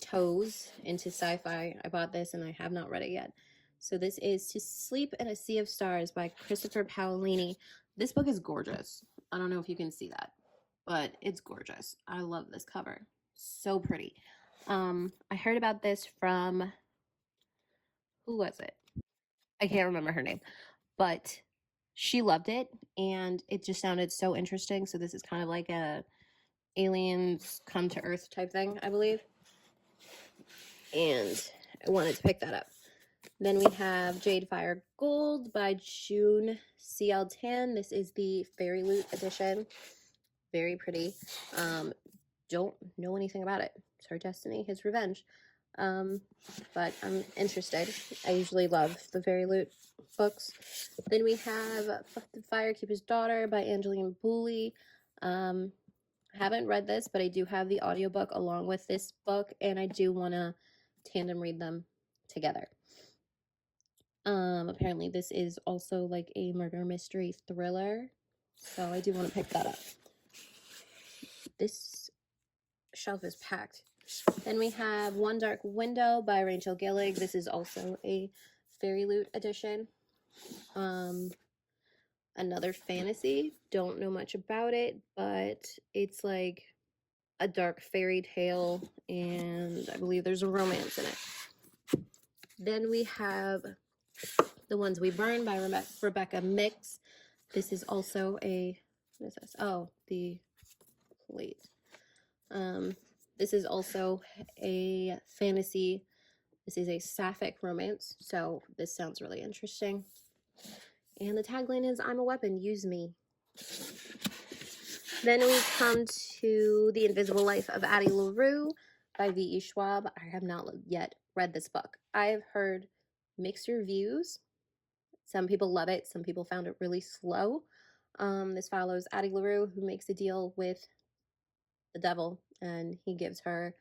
toes into sci-fi. I bought this and I have not read it yet. So this is To Sleep in a Sea of Stars by Christopher Paolini. This book is gorgeous. I don't know if you can see that, but it's gorgeous. I love this cover. So pretty. I heard about this from, who was it? I can't remember her name, but she loved it and it just sounded so interesting. So this is kind of like a aliens come to Earth type thing, I believe. And I wanted to pick that up. Then we have Jade Fire Gold by June C.L. Tan. This is the Fairy Loot edition. Very pretty. Don't know anything about it. It's Her Destiny, His Revenge. But I'm interested. I usually love the Fairy Loot books. Then we have The Firekeeper's Daughter by Angeline Booley. I haven't read this, but I do have the audiobook along with this book, and I do want to tandem read them together. Apparently this is also like a murder mystery thriller, so I do want to pick that up. This shelf is packed. Then we have One Dark Window by Rachel Gillig. This is also a Fairy Loot edition. Another fantasy. Don't know much about it, but it's like a dark fairy tale, and I believe there's a romance in it. Then we have The Ones We Burn by Rebecca Mix. This is also a, what is this? Oh, the plate. This is also a fantasy. This is a sapphic romance, so this sounds really interesting. And the tagline is, I'm a weapon, use me. Then we come to The Invisible Life of Addie LaRue by V.E. Schwab. I have not yet read this book. I've heard mixed reviews. Some people love it. Some people found it really slow. This follows Addie LaRue, who makes a deal with the devil, and he gives her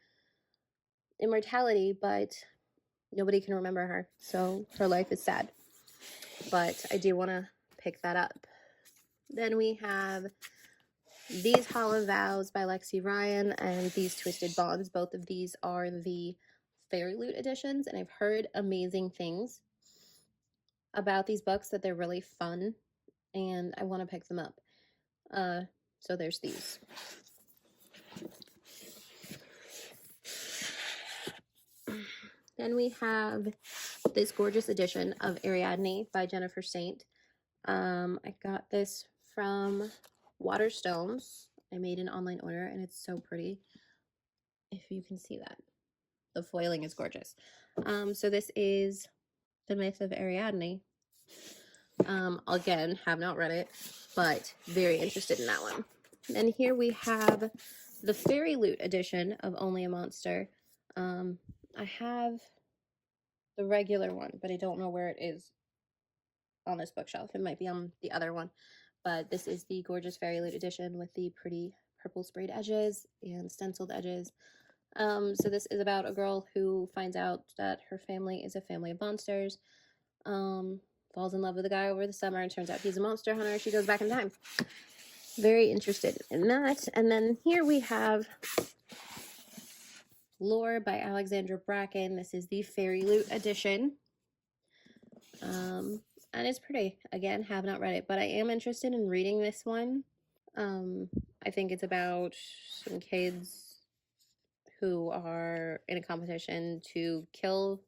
immortality, but nobody can remember her, so her life is sad. But I do want to pick that up. Then we have these Hollow Vows by Lexi Ryan and these Twisted Bonds. Both of these are the Fairy Loot editions, and I've heard amazing things about these books, that they're really fun, and I want to pick them up. So there's these. Then we have this gorgeous edition of Ariadne by Jennifer Saint. I got this from Waterstones. I made an online order, and it's so pretty. If you can see that. The foiling is gorgeous. So this is The Myth of Ariadne. Again, have not read it, but very interested in that one. And here we have the Fairy Loot edition of Only a Monster. I have the regular one, but I don't know where it is on this bookshelf. It might be on the other one, but this is the gorgeous Fairy Loot edition with the pretty purple sprayed edges and stenciled edges. So this is about a girl who finds out that her family is a family of monsters, falls in love with a guy over the summer, and turns out he's a monster hunter. She goes back in time. Very interested in that. And then here we have Lore by Alexandra Bracken. This is the Fairy Loot edition. And it's pretty. Again, have not read it, but I am interested in reading this one. I think it's about some kids who are in a competition to kill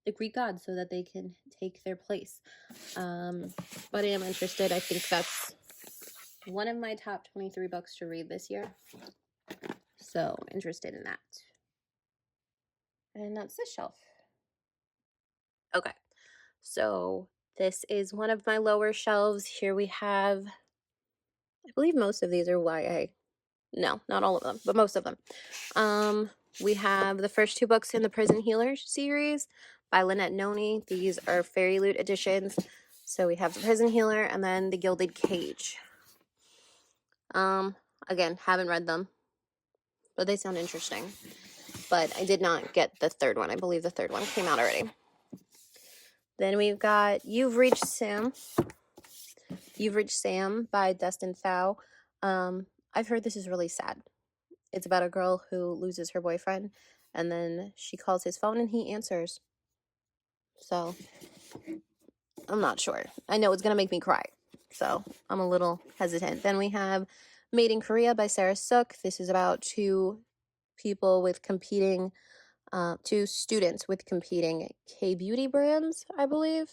the Greek gods so that they can take their place. But I am interested. I think that's one of my top 23 books to read this year. So interested in that. And that's this shelf. Okay, so this is one of my lower shelves. Here we have, I believe most of these are YA. No, not all of them, but most of them. We have the first two books in the Prison Healer series by Lynette Noni. These are Fairy Loot editions. So we have the Prison Healer and then the Gilded Cage. Again, haven't read them, but they sound interesting. But I did not get the third one. I believe the third one came out already. Then we've got You've Reached Sam. You've Reached Sam by Dustin Thau. I've heard this is really sad. It's about a girl who loses her boyfriend, and then she calls his phone and he answers. So I'm not sure. I know it's going to make me cry, so I'm a little hesitant. Then we have Made in Korea by Sarah Sook. This is about two students with competing K-beauty brands, I believe.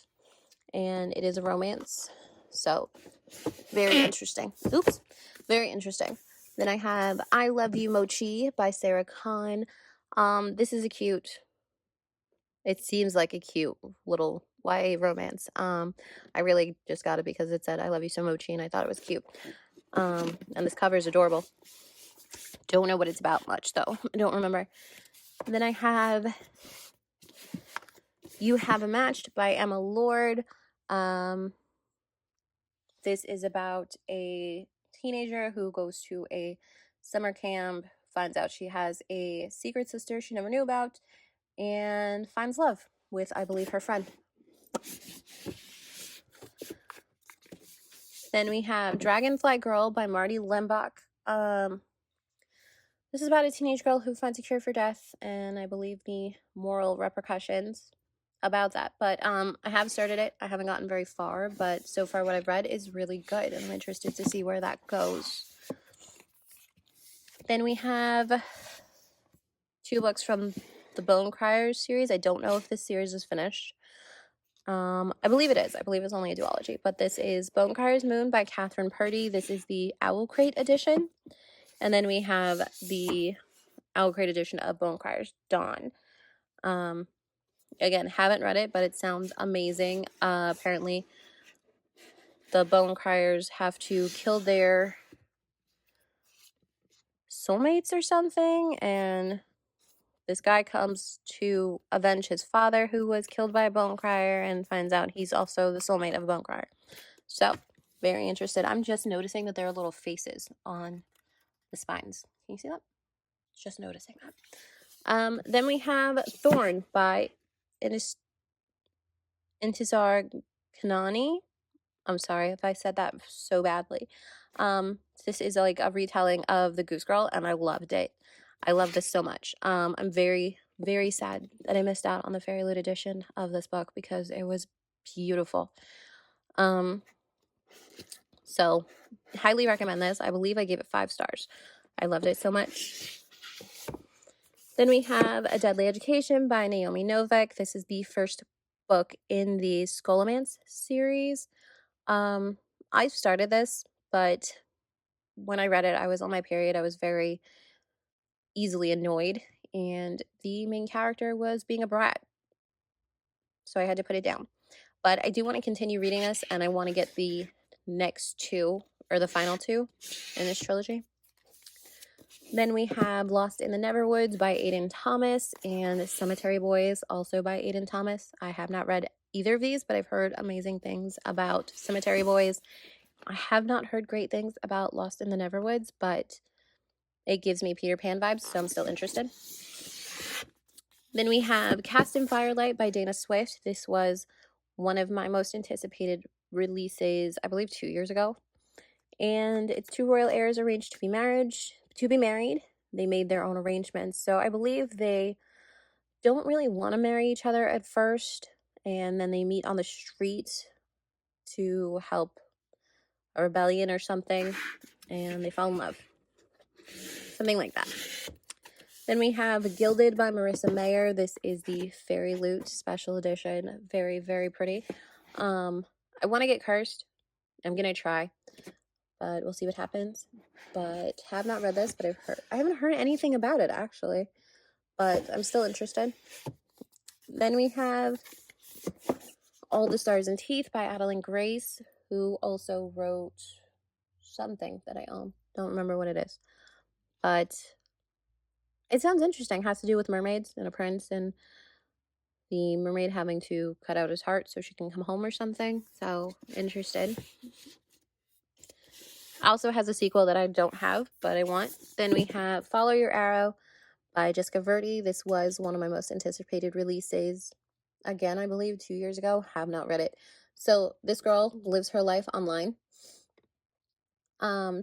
And it is a romance. So very interesting. Oops. Very interesting. Then I have I Love You Mochi by Sarah Khan. This is it seems like a cute little YA romance. I really just got it because it said I love you so Mochi, and I thought it was cute. And this cover is adorable. Don't know what it's about much though. I don't remember. And then I have You Have a Matched by Emma Lord. This is about a teenager who goes to a summer camp, finds out she has a secret sister she never knew about, and finds love with, I believe, her friend. Then we have Dragonfly Girl by Marty Lembach. This is about a teenage girl who finds a cure for death, and I believe the moral repercussions about that. But I have started it. I haven't gotten very far, but so far what I've read is really good. I'm interested to see where that goes. Then we have two books from the Bone Criers series. I don't know if this series is finished. I believe it is. I believe it's only a duology. But this is Bone Criers Moon by Catherine Purdy. This is the Owl Crate edition. And then we have the Owl Crate edition of Bone Criers Dawn. Again, haven't read it, but it sounds amazing. Apparently, the Bone Criers have to kill their soulmates or something, and this guy comes to avenge his father who was killed by a Bone Crier and finds out he's also the soulmate of a Bone Crier. So, very interested. I'm just noticing that there are little faces on the spines Can you see that? Just noticing that. Then we have Thorn by Intizar Kanani. I'm sorry if I said that so badly. This is like a retelling of The Goose Girl, and I loved it. I love this so much. I'm very, very sad that I missed out on the Fairy Loot edition of this book because it was beautiful. So highly recommend this. I believe I gave it 5 stars. I loved it so much. Then we have A Deadly Education by Naomi Novik. This is the first book in the Scholomance series. I started this, but when I read it, I was on my period. I was very easily annoyed, and the main character was being a brat. So I had to put it down. But I do want to continue reading this, and I want to get the next 2, or the final 2 in this trilogy. Then we have Lost in the Neverwoods by Aiden Thomas and Cemetery Boys, also by Aiden Thomas. I have not read either of these, but I've heard amazing things about Cemetery Boys. I have not heard great things about Lost in the Neverwoods, but it gives me Peter Pan vibes, so I'm still interested. Then we have Cast in Firelight by Dana Swift. This was one of my most anticipated releases, I believe 2 years ago. And it's 2 royal heirs arranged to be married. They made their own arrangements. So I believe they don't really want to marry each other at first, and then they meet on the street to help a rebellion or something, and they fall in love. Something like that. Then we have Gilded by Marissa Mayer. This is the Fairy Loot special edition. Very, very pretty. I want to get Cursed. I'm going to try, but we'll see what happens. But have not read this, but I haven't heard anything about it, actually. But I'm still interested. Then we have All the Stars and Teeth by Adeline Grace, who also wrote something that I own. Don't remember what it is. But it sounds interesting. It has to do with mermaids and a prince and the mermaid having to cut out his heart so she can come home or something. So, interested. Also has a sequel that I don't have, but I want. Then we have Follow Your Arrow by Jessica Verdi. This was one of my most anticipated releases. Again, I believe 2 years ago. Have not read it. So, this girl lives her life online.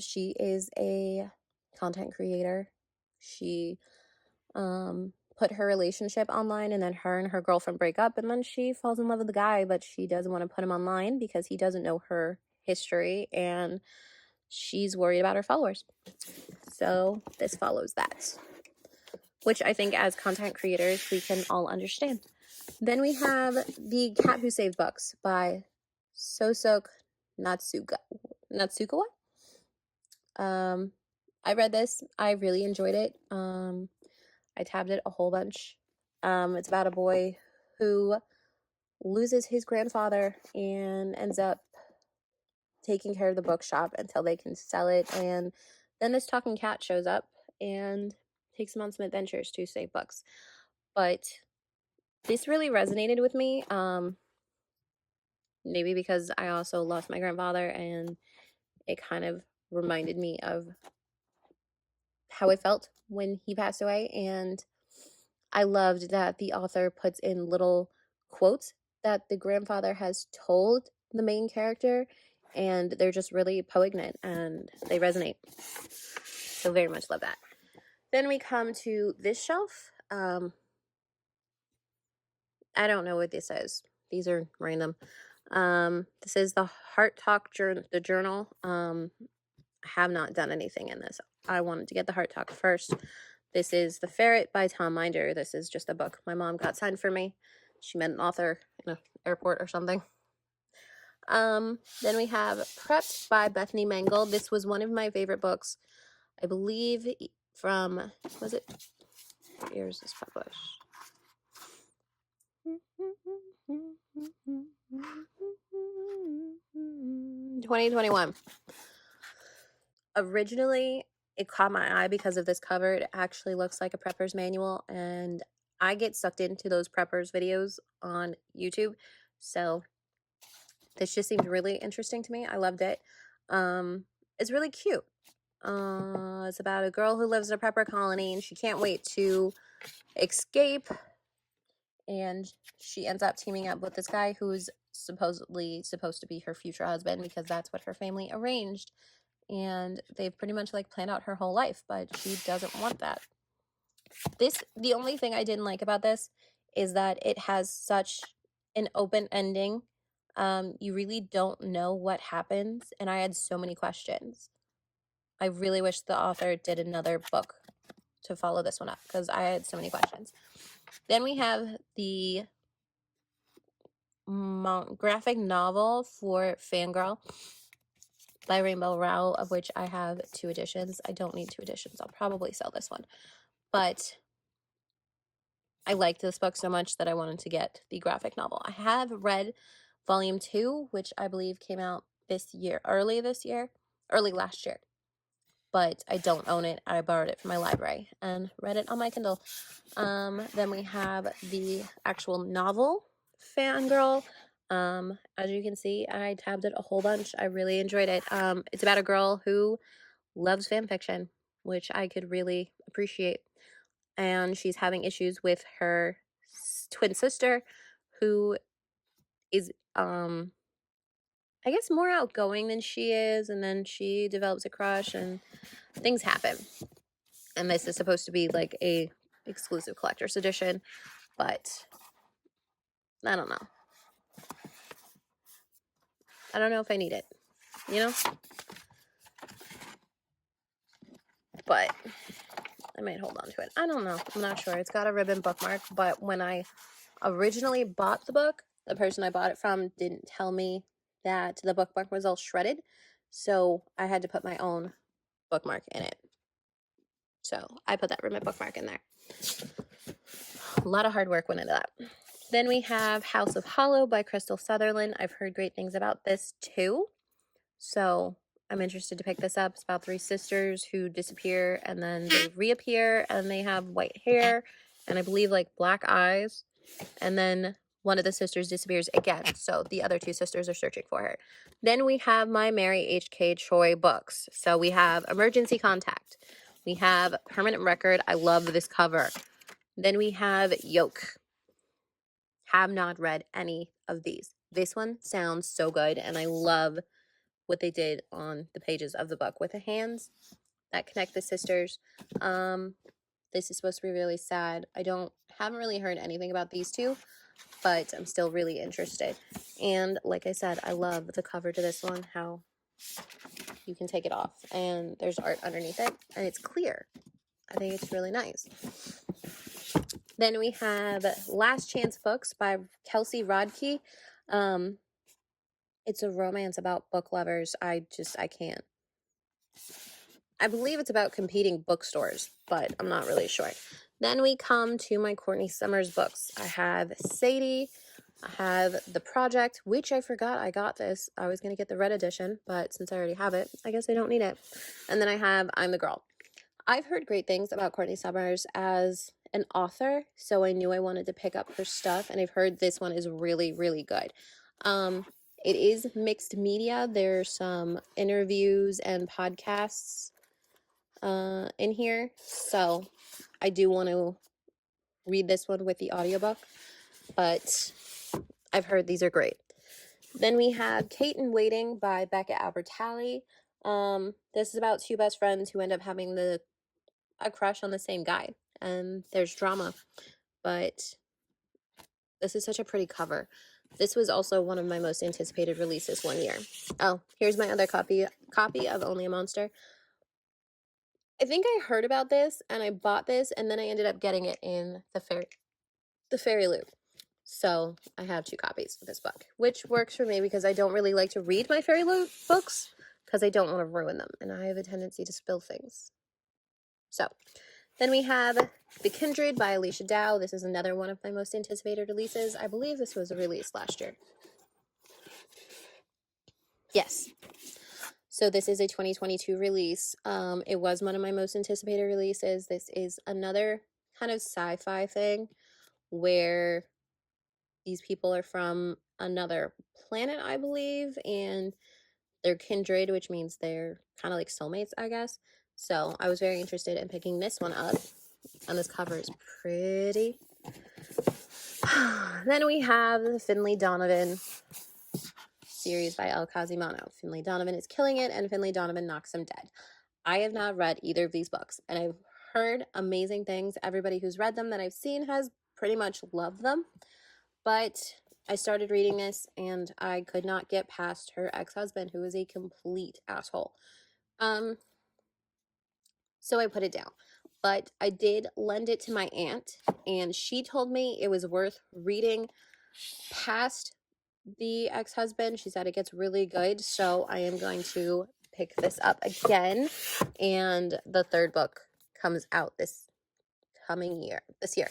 She is a content creator. She put her relationship online, and then her and her girlfriend break up, and then she falls in love with the guy, but she doesn't want to put him online because he doesn't know her history, and she's worried about her followers. So this follows that, which I think as content creators we can all understand. Then we have The Cat Who Saved Books by Sosok Natsukawa. I read this. I really enjoyed it. I tabbed it a whole bunch. It's about a boy who loses his grandfather and ends up taking care of the bookshop until they can sell it. And then this talking cat shows up and takes him on some adventures to save books. But this really resonated with me. Maybe because I also lost my grandfather, and it kind of reminded me of how I felt when he passed away. And I loved that the author puts in little quotes that the grandfather has told the main character, and they're just really poignant and they resonate. So very much love that. Then we come to this shelf. I don't know what this is. These are random. This is the Heart Talk the journal. I have not done anything in this. I wanted to get the Heart Talk first. This is The Ferret by Tom Minder. This is just a book my mom got signed for me. She met an author in an airport or something. Then we have Prepped by Bethany Mangle. This was one of my favorite books, I believe, from, was it? What year is this published? 2021. Originally, it caught my eye because of this cover. It actually looks like a prepper's manual, and I get sucked into those preppers videos on YouTube. So this just seemed really interesting to me. I loved it. It's really cute. It's about a girl who lives in a prepper colony, and she can't wait to escape. And she ends up teaming up with this guy who's supposedly supposed to be her future husband, because that's what her family arranged. And they've pretty much like planned out her whole life, but she doesn't want that. The only thing I didn't like about this is that it has such an open ending. You really don't know what happens, and I had so many questions. I really wish the author did another book to follow this one up, because I had so many questions. Then we have the graphic novel for Fangirl by Rainbow Rowell, of which I have 2 editions. I don't need 2 editions. I'll probably sell this one. But I liked this book so much that I wanted to get the graphic novel. I have read volume 2, which I believe came out early last year. But I don't own it. I borrowed it from my library and read it on my Kindle. Then we have the actual novel, Fangirl. As you can see, I tabbed it a whole bunch. I really enjoyed it. It's about a girl who loves fan fiction, which I could really appreciate. And she's having issues with her twin sister, who is, I guess, more outgoing than she is. And then she develops a crush and things happen. And this is supposed to be like a exclusive collector's edition, but I don't know. I don't know if I need it, you know? But I might hold on to it. I don't know. I'm not sure. It's got a ribbon bookmark, but when I originally bought the book, the person I bought it from didn't tell me that the bookmark was all shredded, so I had to put my own bookmark in it. So I put that ribbon bookmark in there. A lot of hard work went into that. Then we have House of Hollow by Crystal Sutherland. I've heard great things about this too, so I'm interested to pick this up. It's about 3 sisters who disappear and then they reappear, and they have white hair and I believe like black eyes, and then one of the sisters disappears again, so the other 2 sisters are searching for her. Then we have my Mary H.K. Choi books. So we have Emergency Contact. We have Permanent Record. I love this cover. Then we have Yoke. Have not read any of these. This one sounds so good, and I love what they did on the pages of the book with the hands that connect the sisters. This is supposed to be really sad. Haven't really heard anything about these 2, but I'm still really interested. And like I said, I love the cover to this one, how you can take it off and there's art underneath it and it's clear. I think it's really nice. Then we have Last Chance Books by Kelsey Rodkey. It's a romance about book lovers. I can't. I believe it's about competing bookstores, but I'm not really sure. Then we come to my Courtney Summers books. I have Sadie. I have The Project, which I forgot I got this. I was going to get the red edition, but since I already have it, I guess I don't need it. And then I have I'm the Girl. I've heard great things about Courtney Summers as an author, so I knew I wanted to pick up her stuff, and I've heard this one is really, really good. It is mixed media. There's some interviews and podcasts in here, so I do want to read this one with the audiobook, but I've heard these are great. Then we have Kate in Waiting by Becca Albertalli. This is about 2 best friends who end up having a crush on the same guy, and there's drama, but this is such a pretty cover. This was also one of my most anticipated releases one year. Oh, here's my other copy of Only a Monster. I think I heard about this and I bought this, and then I ended up getting it in the Fairy Loop. So I have 2 copies of this book, which works for me because I don't really like to read my Fairy Loop books because I don't want to ruin them, and I have a tendency to spill things. So then we have The Kindred by Alicia Dow. This is another one of my most anticipated releases. I believe this was a release last year. Yes. So this is a 2022 release. It was one of my most anticipated releases. This is another kind of sci-fi thing where these people are from another planet, I believe, and They're kindred, which means they're kind of like soulmates, I guess. So I was very interested in picking this one up, and this cover is pretty. Then we have the Finlay Donovan series by El Casimano. Finlay Donovan is killing it, and Finlay Donovan knocks him dead. I have not read either of these books, and I've heard amazing things. Everybody who's read them that I've seen has pretty much loved them. But I started reading this, and I could not get past her ex-husband, who is a complete asshole. So I put it down. But I did lend it to my aunt, and she told me it was worth reading past the ex-husband. She said it gets really good, so I am going to pick this up again, and the third book comes out this year.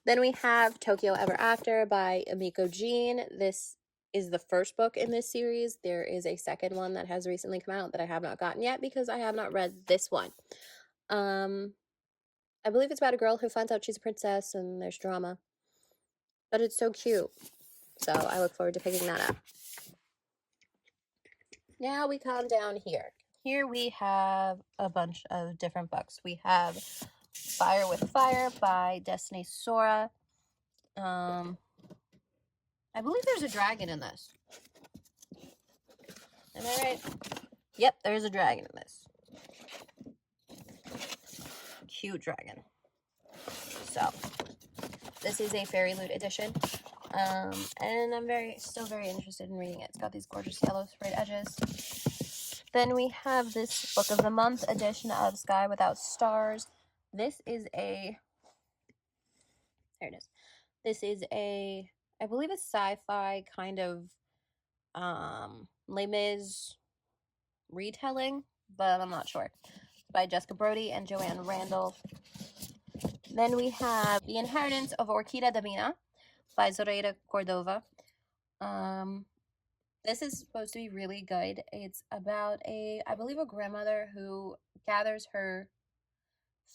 Then we have Tokyo Ever After by Emiko Jean. This is the first book in this series. There is a second one that has recently come out that I have not gotten yet because I have not read this one. I believe it's about a girl who finds out she's a princess and there's drama, but it's so cute. So I look forward to picking that up. Now we come down here. Here we have a bunch of different books. We have Fire with Fire by Destiny Sora. I believe there's a dragon in this. Am I right? Yep, there's a dragon in this. Cute dragon. So, this is a Fairy Loot edition. And I'm still very interested in reading it. It's got these gorgeous yellow sprayed edges. Then we have this Book of the Month edition of Sky Without Stars. This is a, there it is. This is a, I believe a sci-fi kind of Les Mis retelling, but I'm not sure. It's by Jessica Brody and Joanne Randall. Then we have The Inheritance of Orquídea Divina by Zoraida Cordova. This is supposed to be really good. It's about I believe a grandmother who gathers her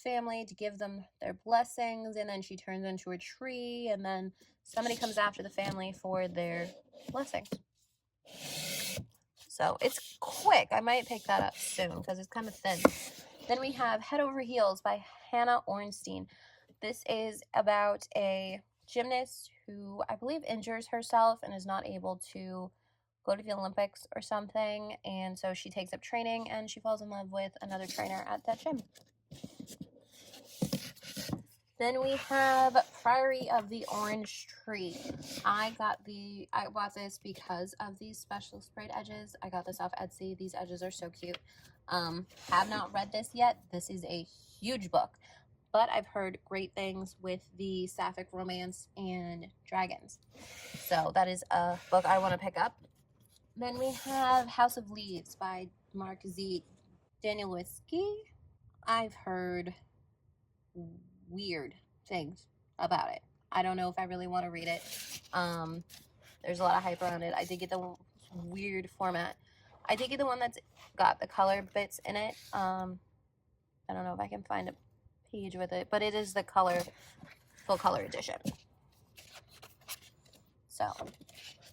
family to give them their blessings, and then she turns into a tree, and then somebody comes after the family for their blessings. So it's quick. I might pick that up soon because it's kind of thin. Then we have Head Over Heels by Hannah Ornstein. This is about a gymnast who I believe injures herself and is not able to go to the Olympics or something, and so she takes up training and she falls in love with another trainer at that gym. Then we have Priory of the Orange Tree. I bought this because of these special sprayed edges. I got this off Etsy. These edges are so cute. Have not read this yet. This is a huge book, but I've heard great things with the sapphic romance and dragons. So that is a book I want to pick up. Then we have House of Leaves by Mark Z. Danielewski. I've heard weird things about it. I don't know if I really want to read it. There's a lot of hype around it. I did get the weird format. I did get the one that's got the color bits in it. I don't know if I can find a page with it, but it is the full color edition. So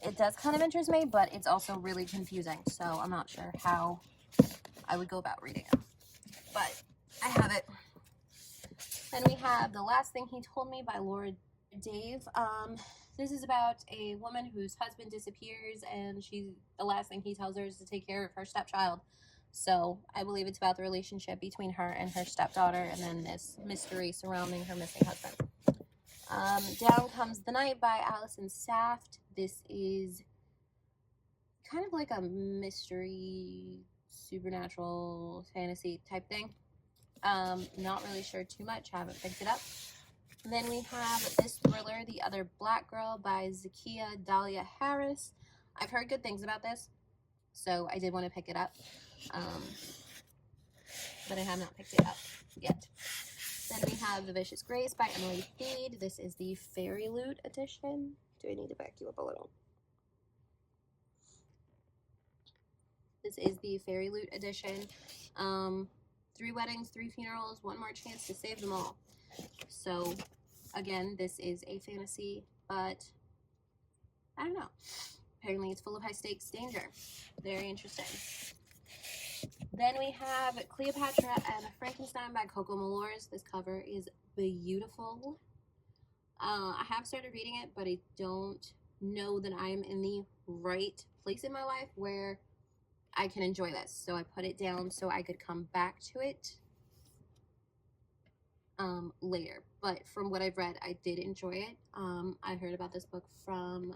it does kind of interest me, but it's also really confusing. So I'm not sure how I would go about reading it, but I have it. Then we have The Last Thing He Told Me by Laura Dave. This is about a woman whose husband disappears, and the last thing he tells her is to take care of her stepchild. So I believe it's about the relationship between her and her stepdaughter, and then this mystery surrounding her missing husband. Down Comes the Night by Allison Saft. This is kind of like a mystery, supernatural, fantasy type thing. Not really sure too much, haven't picked it up. And then we have this thriller, The Other Black Girl by Zakiya Dahlia Harris. I've heard good things about this, so I did want to pick it up, but I have not picked it up yet. Then we have The Vicious Grace by Emily Feed. This is the Fairy Loot edition. Do I need to back you up a little? This is the Fairy Loot edition. 3 weddings, 3 funerals, 1 more chance to save them all. So, again, this is a fantasy, but I don't know. Apparently it's full of high-stakes danger. Very interesting. Then we have Cleopatra and Frankenstein by Coco Malors. This cover is beautiful. I have started reading it, but I don't know that I'm in the right place in my life where I can enjoy this. So I put it down so I could come back to it later. But from what I've read, I did enjoy it. I heard about this book from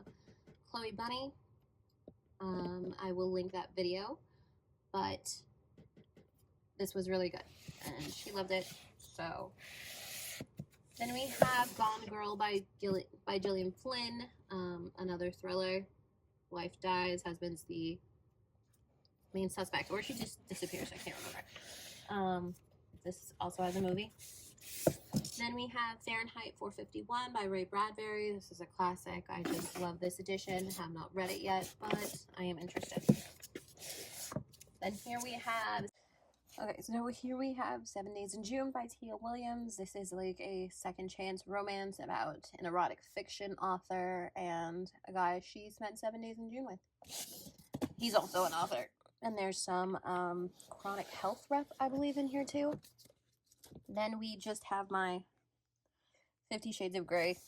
Chloe Bunny. I will link that video, but this was really good and she loved it. So then we have Gone Girl by Gillian Flynn, another thriller. Wife dies, husband's the main suspect, or she just disappears. I can't remember. This also has a movie. Then we have Fahrenheit 451 by Ray Bradbury. This is a classic. I just love this edition. Have not read it yet, but I am interested. Then here we have 7 Days in June by Tia Williams. This is like a second chance romance about an erotic fiction author and a guy she spent 7 days in June with. He's also an author. And there's some chronic health rep, I believe, in here too. Then we just have my 50 Shades of Grey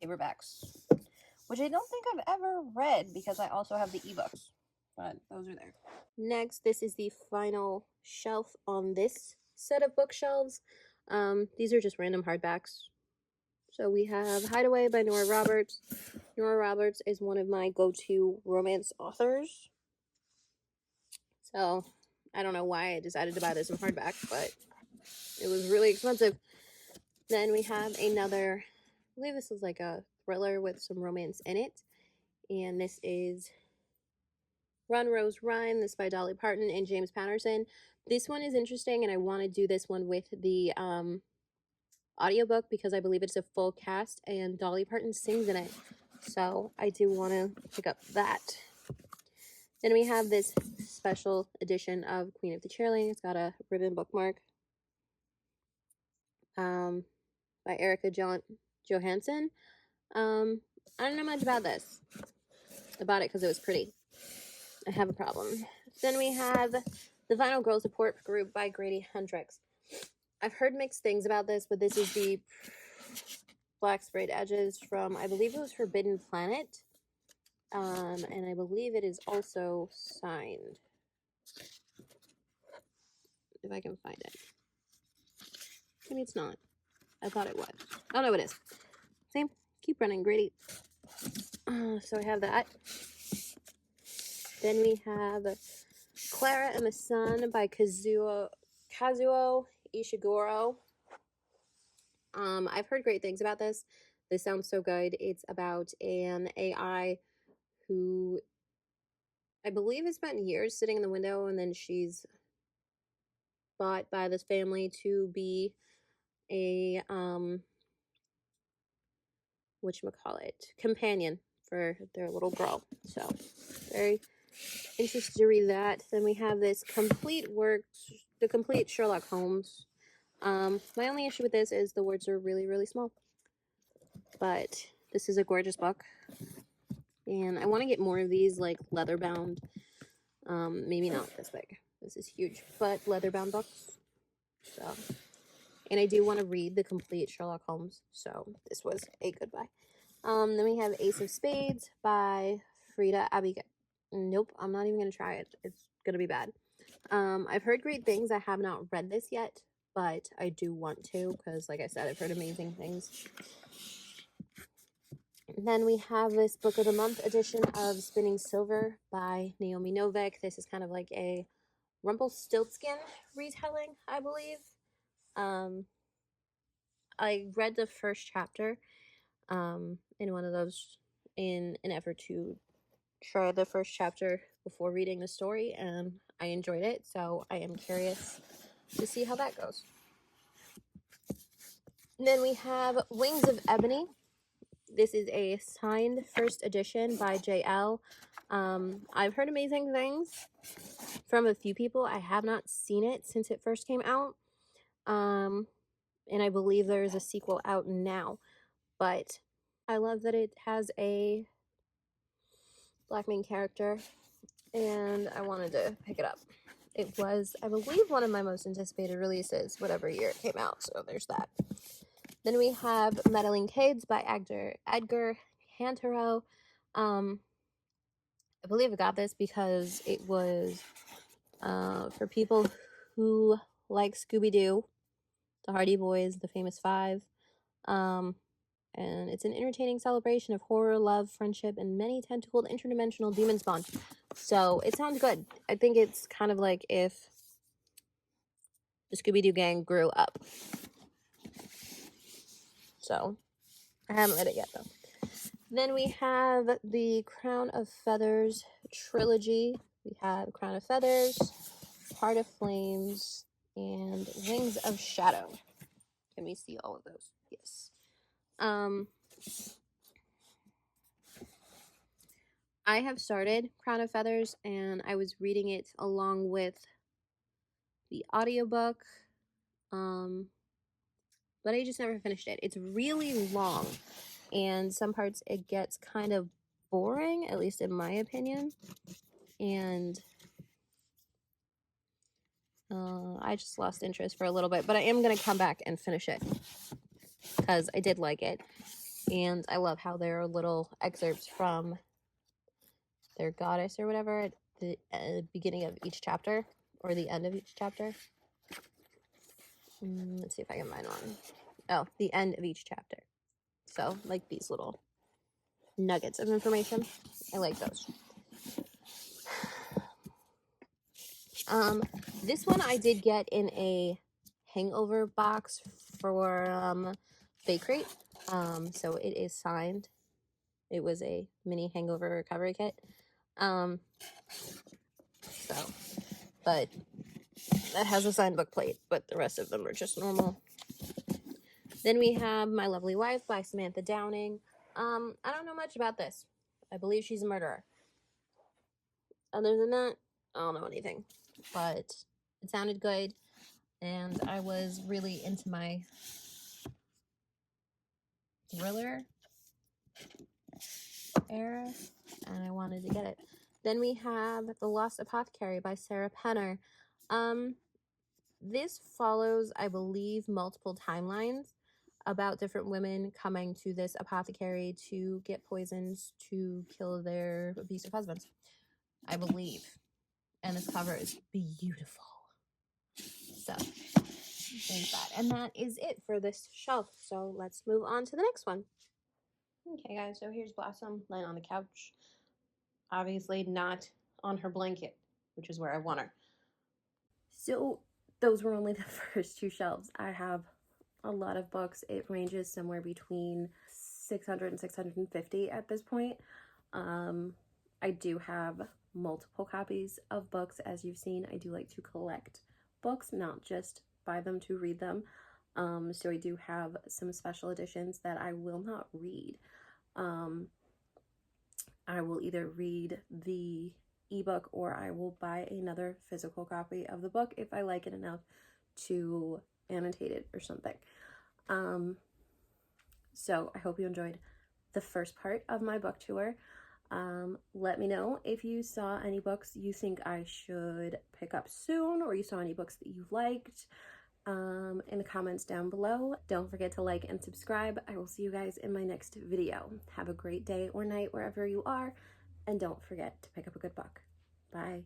paperbacks, which I don't think I've ever read because I also have the ebooks, but those are there. Next, this is the final shelf on this set of bookshelves. These are just random hardbacks. So we have Hideaway by Nora Roberts. Nora Roberts is one of my go-to romance authors. So I don't know why I decided to buy this in hardback, but it was really expensive. Then we have another, I believe this is like a thriller with some romance in it. And this is Run, Rose, Run. This is by Dolly Parton and James Patterson. This one is interesting, and I want to do this one with the audiobook because I believe it's a full cast and Dolly Parton sings in it. So I do want to pick up that. Then we have this special edition of Queen of the Cheerling. It's got a ribbon bookmark by Erica Johansson. I don't know much about this. I bought it because it was pretty. I have a problem. Then we have The Final Girl Support Group by Grady Hendrix. I've heard mixed things about this, but this is the black sprayed edges from, I believe it was Forbidden Planet. And I believe it is also signed. If I can find it. Maybe it's not. I thought it was. Oh, no, it is. Same. Keep running, Grady. So I have that. Then we have Clara and the Sun by Kazuo Ishiguro. I've heard great things about this. This sounds so good. It's about an AI who I believe has spent years sitting in the window, and then she's bought by this family to be a companion for their little girl. So very interested to read that. Then we have this the complete Sherlock Holmes. My only issue with this is the words are really, really small. But this is a gorgeous book. And I want to get more of these, like, leather-bound. Maybe not this big. This is huge. But leather-bound books. So, and I do want to read the complete Sherlock Holmes. So, this was a good buy. Then we have Ace of Spades by Frida Abigail. Nope, I'm not even going to try it. It's going to be bad. I've heard great things. I have not read this yet, but I do want to because, like I said, I've heard amazing things. And then we have this Book of the Month edition of Spinning Silver by Naomi Novik. This is kind of like a Rumpelstiltskin retelling, I believe. I read the first chapter in one of those in an effort to try the first chapter before reading the story, and I enjoyed it, so I am curious to see how that goes. And then we have Wings of Ebony. This is a signed first edition by JL. I've heard amazing things from a few people. I have not seen it since it first came out. And I believe there is a sequel out now. But I love that it has a black main character, and I wanted to pick it up. It was, I believe, one of my most anticipated releases, whatever year it came out, so there's that. Then we have Meddling Kids by Edgar Hantero. I believe I got this because it was for people who like Scooby-Doo, the Hardy Boys, the Famous Five. And it's an entertaining celebration of horror, love, friendship, and many tentacled interdimensional demon spawn. So it sounds good. I think it's kind of like if the Scooby-Doo gang grew up. So I haven't read it yet, though. Then we have the Crown of Feathers trilogy. We have Crown of Feathers, Heart of Flames, and Wings of Shadow. Can we see all of those? Yes. I have started Crown of Feathers, and I was reading it along with the audiobook, but I just never finished it. It's really long, and some parts it gets kind of boring, at least in my opinion, and I just lost interest for a little bit, but I am going to come back and finish it because I did like it, and I love how there are little excerpts from their goddess or whatever at the beginning of each chapter, or the end of each chapter. Let's see if I can find one. Oh, the end of each chapter. So, like these little nuggets of information. I like those. This one I did get in a hangover box for Bake Crate. So it is signed. It was a mini hangover recovery kit. But that has a signed book plate, but the rest of them are just normal. Then we have My Lovely Wife by Samantha Downing. I don't know much about this. I believe she's a murderer. Other than that, I don't know anything. But it sounded good, and I was really into my thriller era, and I wanted to get it. Then we have The Lost Apothecary by Sarah Penner. This follows, I believe, multiple timelines about different women coming to this apothecary to get poisons to kill their abusive husbands, I believe. And this cover is beautiful. So, there's that. And that is it for this shelf. So, let's move on to the next one. Okay, guys, so here's Blossom laying on the couch. Obviously not on her blanket, which is where I want her. So, those were only the first two shelves. I have a lot of books. It ranges somewhere between 600 and 650 at this point. I do have multiple copies of books. As you've seen, I do like to collect books, not just buy them to read them. So I do have some special editions that I will not read. I will either read the ebook or I will buy another physical copy of the book if I like it enough to annotate it or something. So I hope you enjoyed the first part of my book tour. Let me know if you saw any books you think I should pick up soon, or you saw any books that you liked in the comments down below. Don't forget to like and subscribe. I will see you guys in my next video. Have a great day or night wherever you are, and don't forget to pick up a good book. Bye.